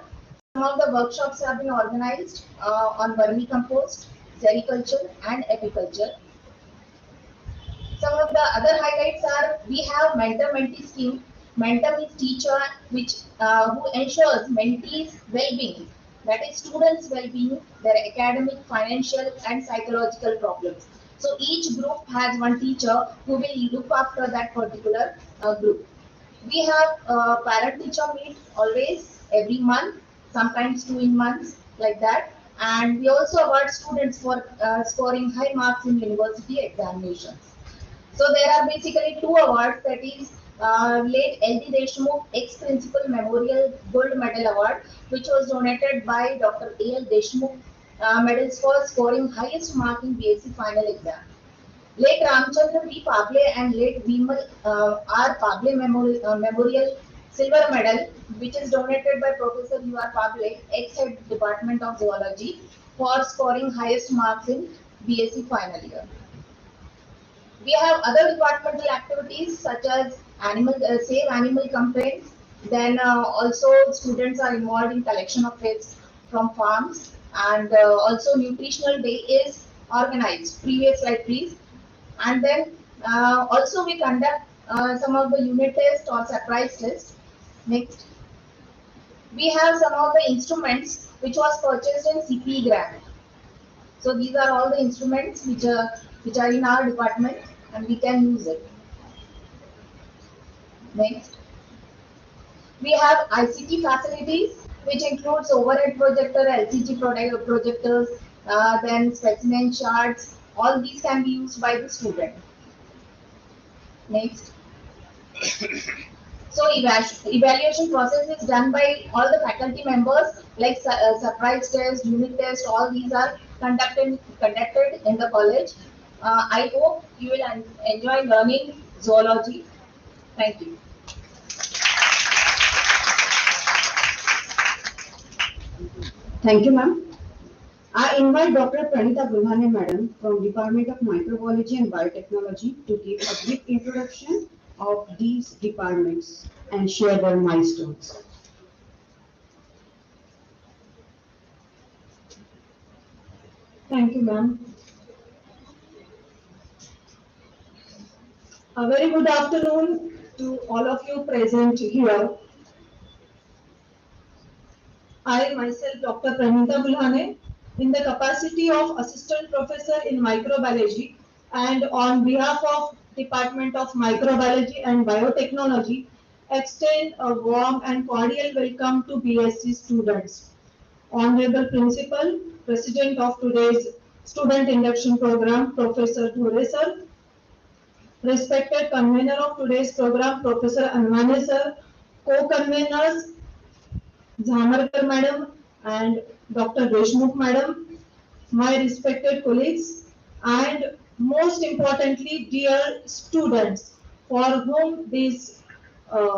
Some of the workshops have been organized on vermicompost, sericulture, and apiculture. Some of the other highlights are we have mentor-mentee scheme. Mentor means teacher, which who ensures mentees' well-being, that is students' well-being, their academic, financial, and psychological problems. So each group has one teacher who will look after that particular group. We have parent-teacher meet always every month, sometimes 2 in months like that, and we also award students for scoring high marks in university examinations. So there are basically two awards, that is late L.D. Deshmukh ex-principal memorial gold medal award, which was donated by Dr. A.L. Deshmukh, medals for scoring highest mark in BSc final exam. Late Ramchandra V. Pagle and late Vimal R. Pagle memorial silver medal, which is donated by Professor U.R. Pagle, ex-head Department of Zoology, for scoring highest marks in BSc final year. We have other departmental activities such as save animal complaints. Then also students are involved in collection of waste from farms, and also nutritional day is organized. Previous slide, please. And then also we conduct some of the unit tests or surprise tests. Next. We have some of the instruments which was purchased in CPE grant. So these are all the instruments which are in our department, and we can use it. Next. We have ICT facilities, which includes overhead projector, LCD projectors, then specimen charts. All these can be used by the student. Next. So evaluation process is done by all the faculty members, like surprise test, unit test. All these are conducted in the college. I hope you will enjoy learning zoology. Thank you. Thank you, ma'am. I invite Dr. Pranita Bulhane, madam, from Department of Microbiology and Biotechnology to give a brief introduction of these departments and share their milestones. Thank you, ma'am. A very good afternoon to all of you present here. I myself, Dr. Pranita Bulhane, in the capacity of Assistant Professor in Microbiology and on behalf of Department of Microbiology and Biotechnology, extend a warm and cordial welcome to BSc students. Honorable Principal, President of today's Student Induction Program, Professor Dhore sir, respected convener of today's program, Professor Anwane sir, co-conveners, Jhamarkar madam and Dr. Deshmukh madam, my respected colleagues, and most importantly, dear students, for whom this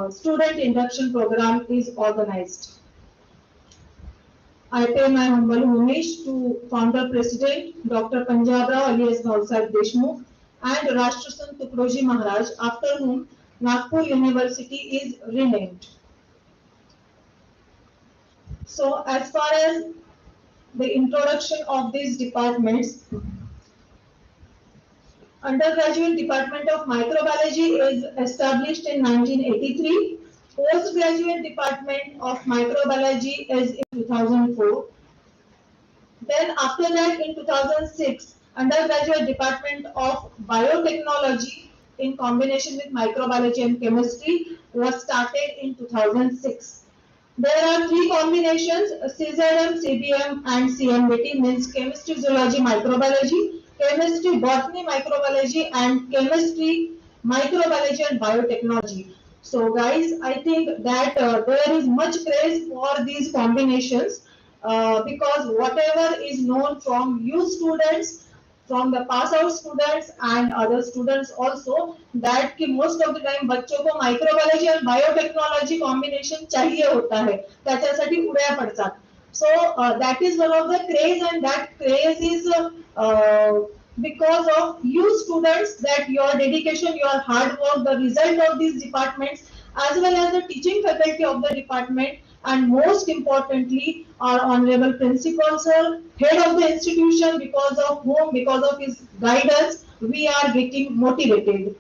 student induction program is organized. I pay my humble homage to Founder President Dr. Punjabrao alias Nausad Deshmukh and Rashtrasan Tukroji Maharaj, after whom Nagpur University is renamed. So as far as the introduction of these departments, Undergraduate Department of Microbiology is established in 1983. Postgraduate Department of Microbiology is in 2004. Then after that in 2006, Undergraduate Department of Biotechnology in combination with Microbiology and Chemistry was started in 2006. There are three combinations, CZM, CBM and CMBT, means Chemistry, Zoology, Microbiology, Chemistry, Botany, Microbiology and Chemistry, Microbiology and Biotechnology. So guys, I think that there is much praise for these combinations, because whatever is known from you students, from the pass out students and other students also, that कि most of the time बच्चों को microbiology और biotechnology combination चाहिए होता है, त्याच्यासाठी उड्या पडतात. So that is one of the craze, and that craze is because of you students, that your dedication, your hard work, the result of these departments, as well as the teaching faculty of the department, and most importantly our honorable principal sir, head of the institution, because of whom, because of his guidance, we are getting motivated.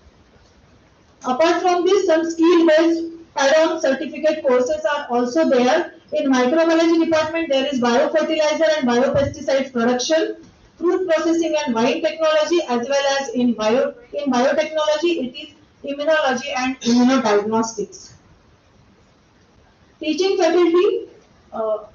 Apart from this, some skill based add-on certificate courses are also there. In microbiology department there is biofertilizer and biopesticides production, fruit processing and wine technology, as well as in biotechnology it is immunology and immunodiagnostics. Teaching faculty,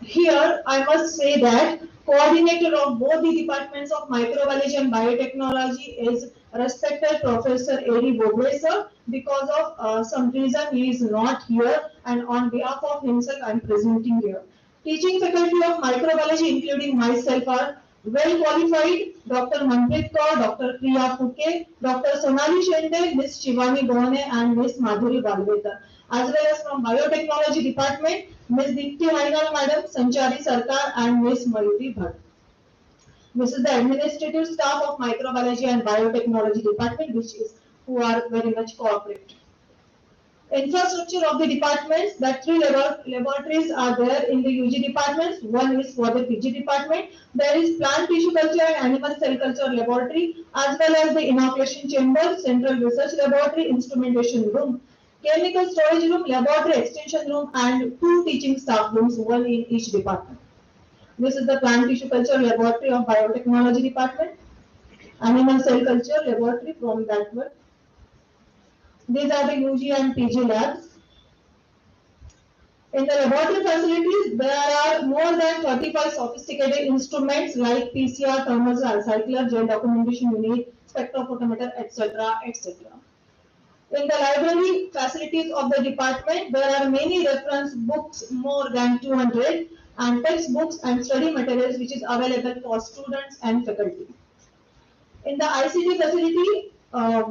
here I must say that coordinator of both the departments of microbiology and biotechnology is respected Professor A.D. Bogre sir. Because of some reason he is not here, and on behalf of himself I am presenting here. Teaching faculty of microbiology including myself are well qualified: Dr. Manpreet Kaur, Dr. Priya Phuke, Dr. Sonali Shende, Ms. Shivani Bhone and Ms. Madhuri Balvekar. As well as from biotechnology department, Ms. Dipti Hainal Madam, Sanchari Sarkar and Ms. Mayuri Bhatt. This is the administrative staff of microbiology and biotechnology department, which is who are very much cooperative. Infrastructure of the departments, that 3 laboratories are there in the UG departments. One is for the PG department. There is plant tissue culture and animal cell culture laboratory, as well as the inoculation chamber, central research laboratory, instrumentation room, chemical storage room, laboratory extension room, and 2 teaching staff rooms, one in each department. This is the plant tissue culture laboratory of biotechnology department, animal cell culture laboratory from that one. These are the UG and PG labs. In the laboratory facilities, there are more than 35 sophisticated instruments like PCR, thermal cycler, gel documentation unit, spectrophotometer, etc., etc. In the library facilities of the department, there are many reference books, more than 200, and textbooks and study materials which is available for students and faculty. In the ICT facility,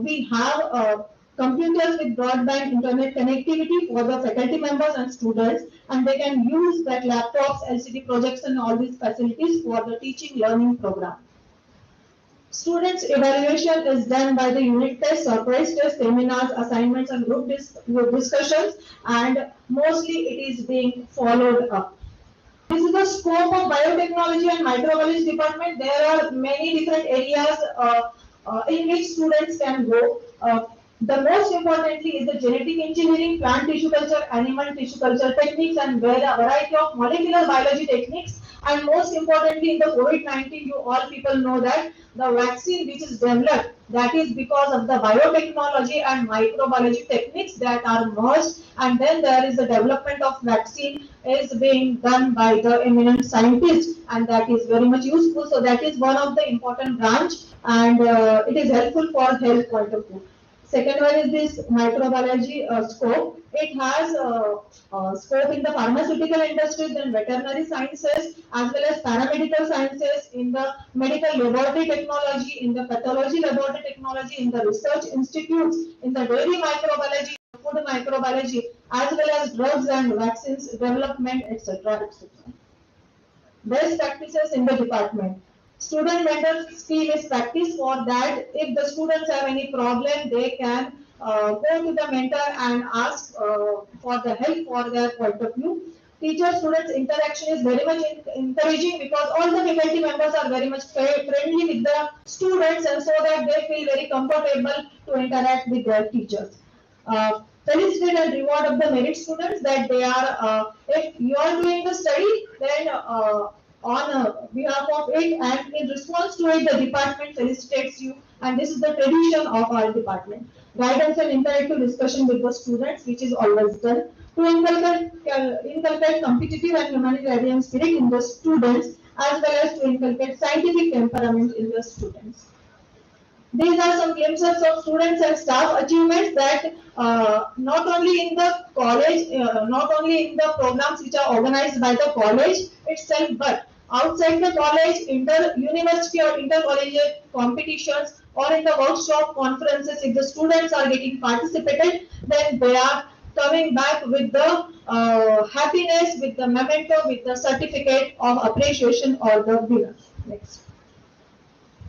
we have computers with broadband internet connectivity for the faculty members and students, and they can use that laptops, LCD projects and all these facilities for the teaching learning program. Students' evaluation is done by the unit test, surprise test, seminars, assignments and group discussions, and mostly it is being followed up. This is the scope of biotechnology and microbiology department. There are many different areas in which students can go. The most importantly is the genetic engineering, plant tissue culture, animal tissue culture techniques, and variety of molecular biology techniques. And most importantly, in the COVID-19, you all people know that the vaccine which is developed, that is because of the biotechnology and microbiology techniques that are merged, and then there is the development of vaccine is being done by the eminent scientists, and that is very much useful. So that is one of the important branch, and it is helpful for health point of view. Second one is this microbiology scope. It has scope in the pharmaceutical industry, then veterinary sciences, as well as paramedical sciences, in the medical laboratory technology, in the pathology laboratory technology, in the research institutes, in the dairy microbiology, food microbiology, as well as drugs and vaccines development, etc., etc. Best practices in the department. Student mentor scheme is practiced. For that, if the students have any problem, they can go to the mentor and ask for the help for their point of view. Teacher-students interaction is very much encouraging, because all the faculty members are very much friendly with the students, and so that they feel very comfortable to interact with their teachers. Felicitate and reward of the merit students, that they are, if you are doing the study, then on behalf of it and in response to it, the department felicitates you, and this is the tradition of our department. Guidance and interactive discussion with the students, which is always done to inculcate competitive and humanitarian spirit in the students, as well as to inculcate scientific temperament in the students. These are some glimpses of students and staff achievements that not only in the college, not only in the programs which are organized by the college itself, but outside the college, inter-university or inter-collegiate competitions, or in the workshop conferences, if the students are getting participated, then they are coming back with the happiness, with the memento, with the certificate of appreciation or the winner. Next.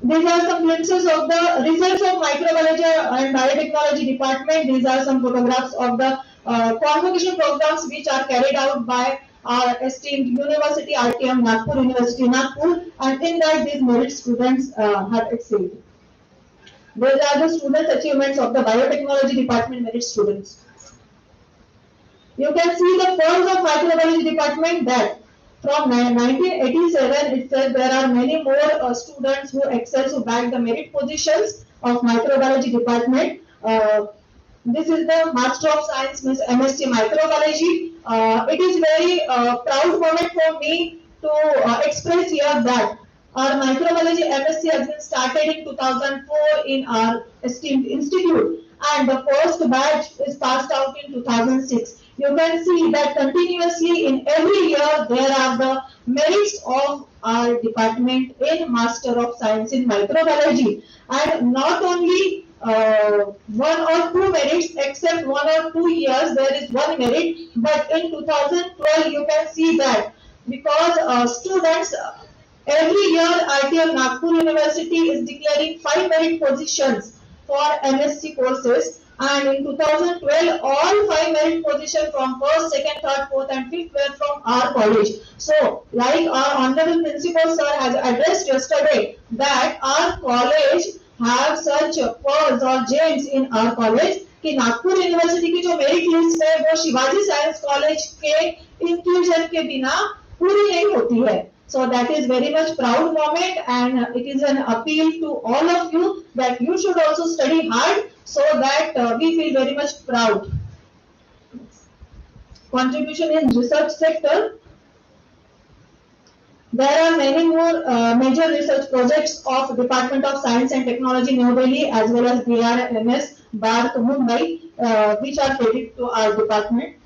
These are some glimpses of the results of microbiology and biotechnology department. These are some photographs of the convocation programs which are carried out by our esteemed university, RTM Nagpur University Nagpur, and in that these merit students have excelled. These are the students' achievements of the biotechnology department merit students. You can see the pearls of microbiology department that from 1987 itself there are many more students who excel, who bag the merit positions of microbiology department. This is the Master of Science, MSc Microbiology. It is very proud moment for me to express here that our microbiology MSc has been started in 2004 in our esteemed institute, and the first batch is passed out in 2006. You can see that continuously in every year there are the merits of our department in Master of Science in Microbiology, and not only one or two merits, except 1 or 2 years there is one merit, but in 2012 you can see that because students every year ITM Nagpur University is declaring 5 merit positions for MSc courses, and in 2012 all 5 merit positions from 1st, 2nd, 3rd, 4th and 5th were from our college. So like our honorable principal sir has addressed yesterday that our college have such pearls or gems in our college कि Nagpur university की जो merit list है वो Shivaji science college के inclusion के बिना पूरी नहीं होती है. So that is very much proud moment, and it is an appeal to all of you that you should also study hard so that we feel very much proud. Contribution in research sector. There are many more major research projects of Department of Science and Technology New Delhi as well as BRMS Bharat Mumbai which are credited to our department.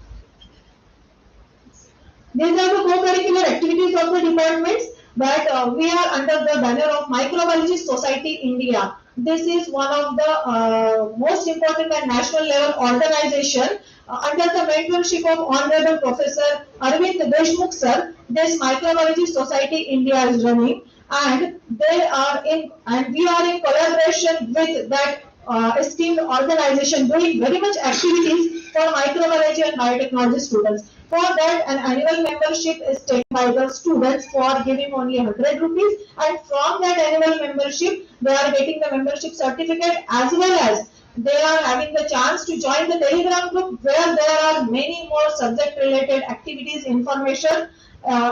These are the co-curricular activities of the departments that we are under the banner of Microbiology Society India. This is one of the most important and national level organization under the mentorship of Honorable Professor Arvind Deshmukh sir. This Microbiology Society India is running, and we are in collaboration with that esteemed organization doing very much activities for microbiology and biotechnology students. For that, an annual membership is taken by the students for giving only 100 rupees, and from that annual membership, they are getting the membership certificate as well as they are having the chance to join the Telegram group where there are many more subject related activities, information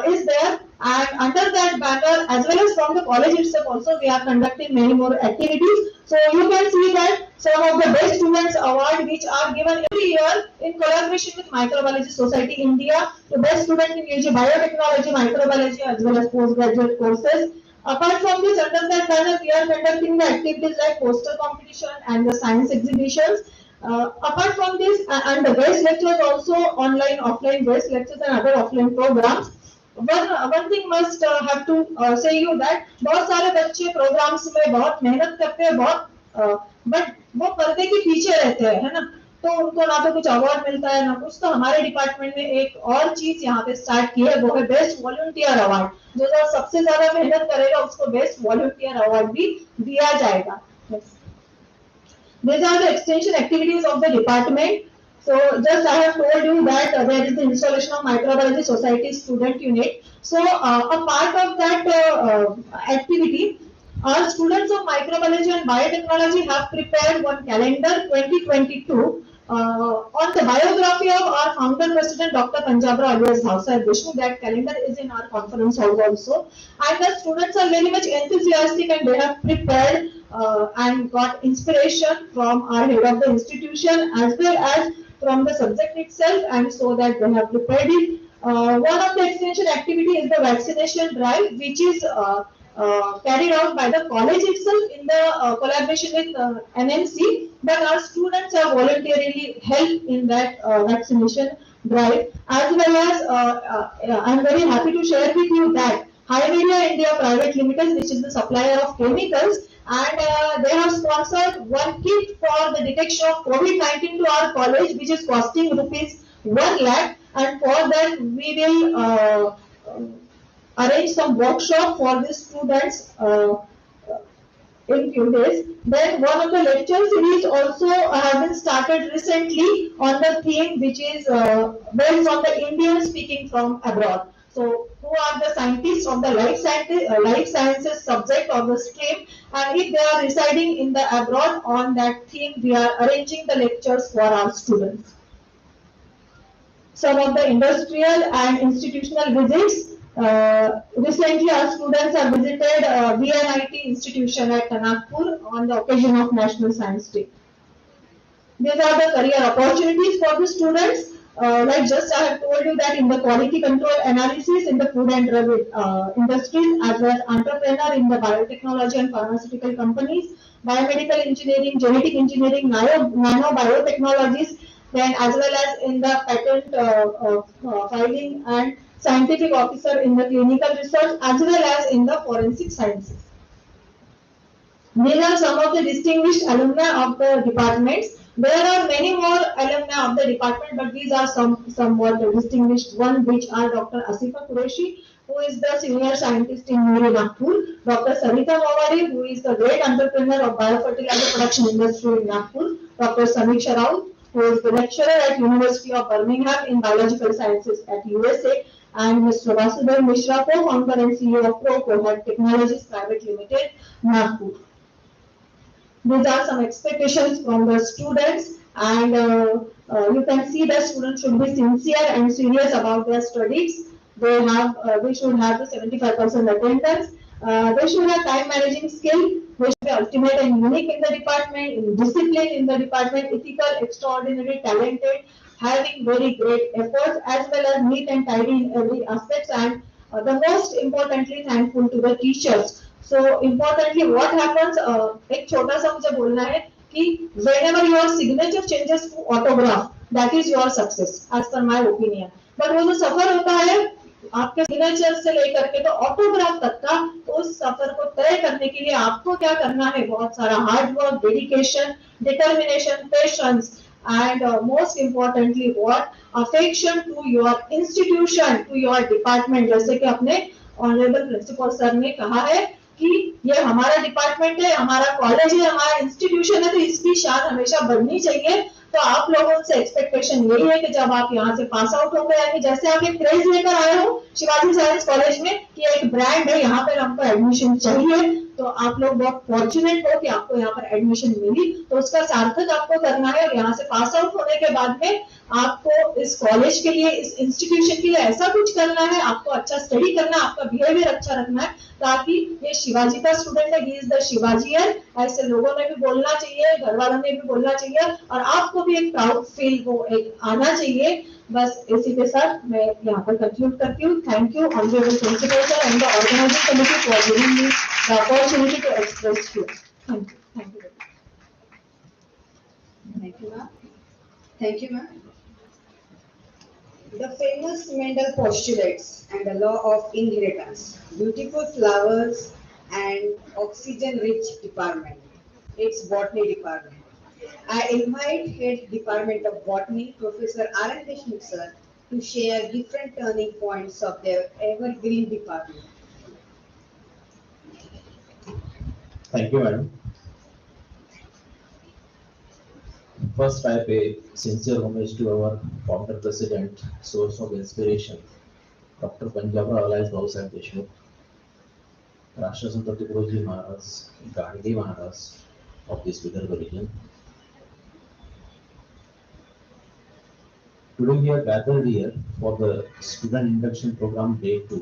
is there, and under that banner as well as from the college itself also we are conducting many more activities. So you can see that some of the best students award which are given every year in collaboration with Microbiology Society India to best student in UG biotechnology, microbiology as well as postgraduate courses. Apart from this, under that banner we are conducting the activities like poster competition and the science exhibitions. Apart from this, and the guest lectures also, online, offline guest lectures and other offline programs. One thing must have to say you that बहुत सारे बच्चे programs में बहुत मेहनत करते हैं बहुत but वो पर्दे के पीछे रहते हैं, है ना, तो उनको ना तो कुछ अवार्ड मिलता है ना कुछ. तो हमारे डिपार्टमेंट में एक और चीज यहाँ पे स्टार्ट की है, वो है बेस्ट वॉलंटियर अवार्ड. जो सबसे ज्यादा मेहनत करेगा उसको बेस्ट वॉलंटियर अवार्ड भी दिया जाएगा. These are the extension activities of the department. So just I have told you that there is the installation of Microbiology Society student unit. So a part of that activity, our students of microbiology and biotechnology have prepared one calendar 2022 on the biography of our founder president Dr. Panjabra alias Bhavsaheb Deshmukh. That calendar is in our conference hall also, and the students are very much enthusiastic and they have prepared and got inspiration from our head of the institution as well as from the subject itself, and so that they have prepared it. One of the extension activity is the vaccination drive, which is carried out by the college itself in the collaboration with NMC, but our students have voluntarily helped in that vaccination drive. As well as I'm very happy to share with you that Hyveria India Private Limited, which is the supplier of chemicals, and they have sponsored one kit for the detection of COVID-19 to our college, which is costing rupees 1 lakh, and for that we will arrange some workshop for the students in few days. Then one of the lecture series also have been started recently on the theme which is based on the Indian speaking from abroad. So who are the scientists of the life sciences subject of the stream, and if they are residing in the abroad on that theme, we are arranging the lectures for our students. Some of the industrial and institutional visits. Recently, our students have visited VNIT institution at Nagpur on the occasion of National Science Day. These are the career opportunities for the students. Like just I have told you that in the quality control analysis in the food and drug industries, as well as entrepreneur in the biotechnology and pharmaceutical companies, biomedical engineering, genetic engineering, nano biotechnologies, then as well as in the patent filing and scientific officer in the clinical research, as well as in the forensic sciences. These are some of the distinguished alumni of the departments. There are many more alumni of the department, but these are somewhat the distinguished one, which are Dr. Asifa Qureshi, who is the senior scientist in Nagpur, Dr. Sarita Mawari, who is the great entrepreneur of biofertilizer production industry in Nagpur, Dr. Samiksha Rao, who is the lecturer at University of Birmingham in biological sciences at USA, and Mr. Vasudev Mishra, co-founder and CEO of ProCoHealth Technologies Private Limited, Nagpur. These are some expectations from the students, and you can see that students should be sincere and serious about their studies. They should have the 75% attendance. They should have time managing skill. They should be ultimate and unique in the department, in discipline in the department, ethical, extraordinary, talented, having very great efforts, as well as neat and tidy in every aspect, and the most importantly, thankful to the teachers. So importantly, what happens? एक छोटा सा मुझे बोलना है कि whenever your signature changes to autograph, that is your success, as per my opinion. But वो जो सफर होता है आपके सिग्नेचर से लेकर के तो ऑटोग्राफ तक का, तो उस सफर को तय करने के लिए आपको क्या करना है? बहुत सारा hard work, dedication, determination, patience, and most importantly what affection to your institution, to your department. जैसे कि अपने ऑनरेबल प्रिंसिपल सर ने कहा है कि ये हमारा डिपार्टमेंट है, हमारा कॉलेज है, हमारा इंस्टीट्यूशन है, तो इसकी शान हमेशा बढ़नी चाहिए. तो आप लोगों से एक्सपेक्टेशन यही है कि जब आप यहाँ से पास आउट होंगे, यानी जैसे आप एक क्रेज लेकर आए हो शिवाजी साइंस कॉलेज में कि एक ब्रांड है, यहाँ पर हमको एडमिशन चाहिए, तो आप लोग बहुत फॉर्चुनेट हो कि आपको यहाँ पर एडमिशन मिली. तो उसका सार्थक आपको करना है, और यहाँ से पास आउट होने के बाद में आपको इस कॉलेज के लिए, इस इंस्टीट्यूशन के लिए ऐसा कुछ करना है, आपको अच्छा स्टडी करना है, आपका बिहेवियर अच्छा रखना है, ताकि ये शिवाजी का स्टूडेंट है, ही इज द शिवाजियन, ऐसे लोगों ने भी बोलना चाहिए, घर वालों ने भी बोलना चाहिए, और आपको भी एक प्राउड फील वो एक आना चाहिए. बस इसी के साथ मैं यहाँ पर कंक्लूड करती हूँ. Thank you honourable principal sir and the organising committee for giving me the opportunity to express you. Thank you. Thank you, ma'am. Thank you, ma'am. The famous Mendel postulates and the law of inheritance, beautiful flowers and oxygen-rich department. It's botany department. I invite head department of botany, Professor R.N. Deshmukh sir, to share different turning points of their evergreen department. Thank you, madam. First, I pay sincere homage to our founder president, source of inspiration, Dr. Panjabra Alais Bahusaheb Deshmukh, Rashtrasant Guruji Maharaj, Gandhi Maharaj of this Vidarbha region. Today we are gathered here for the student induction program day 2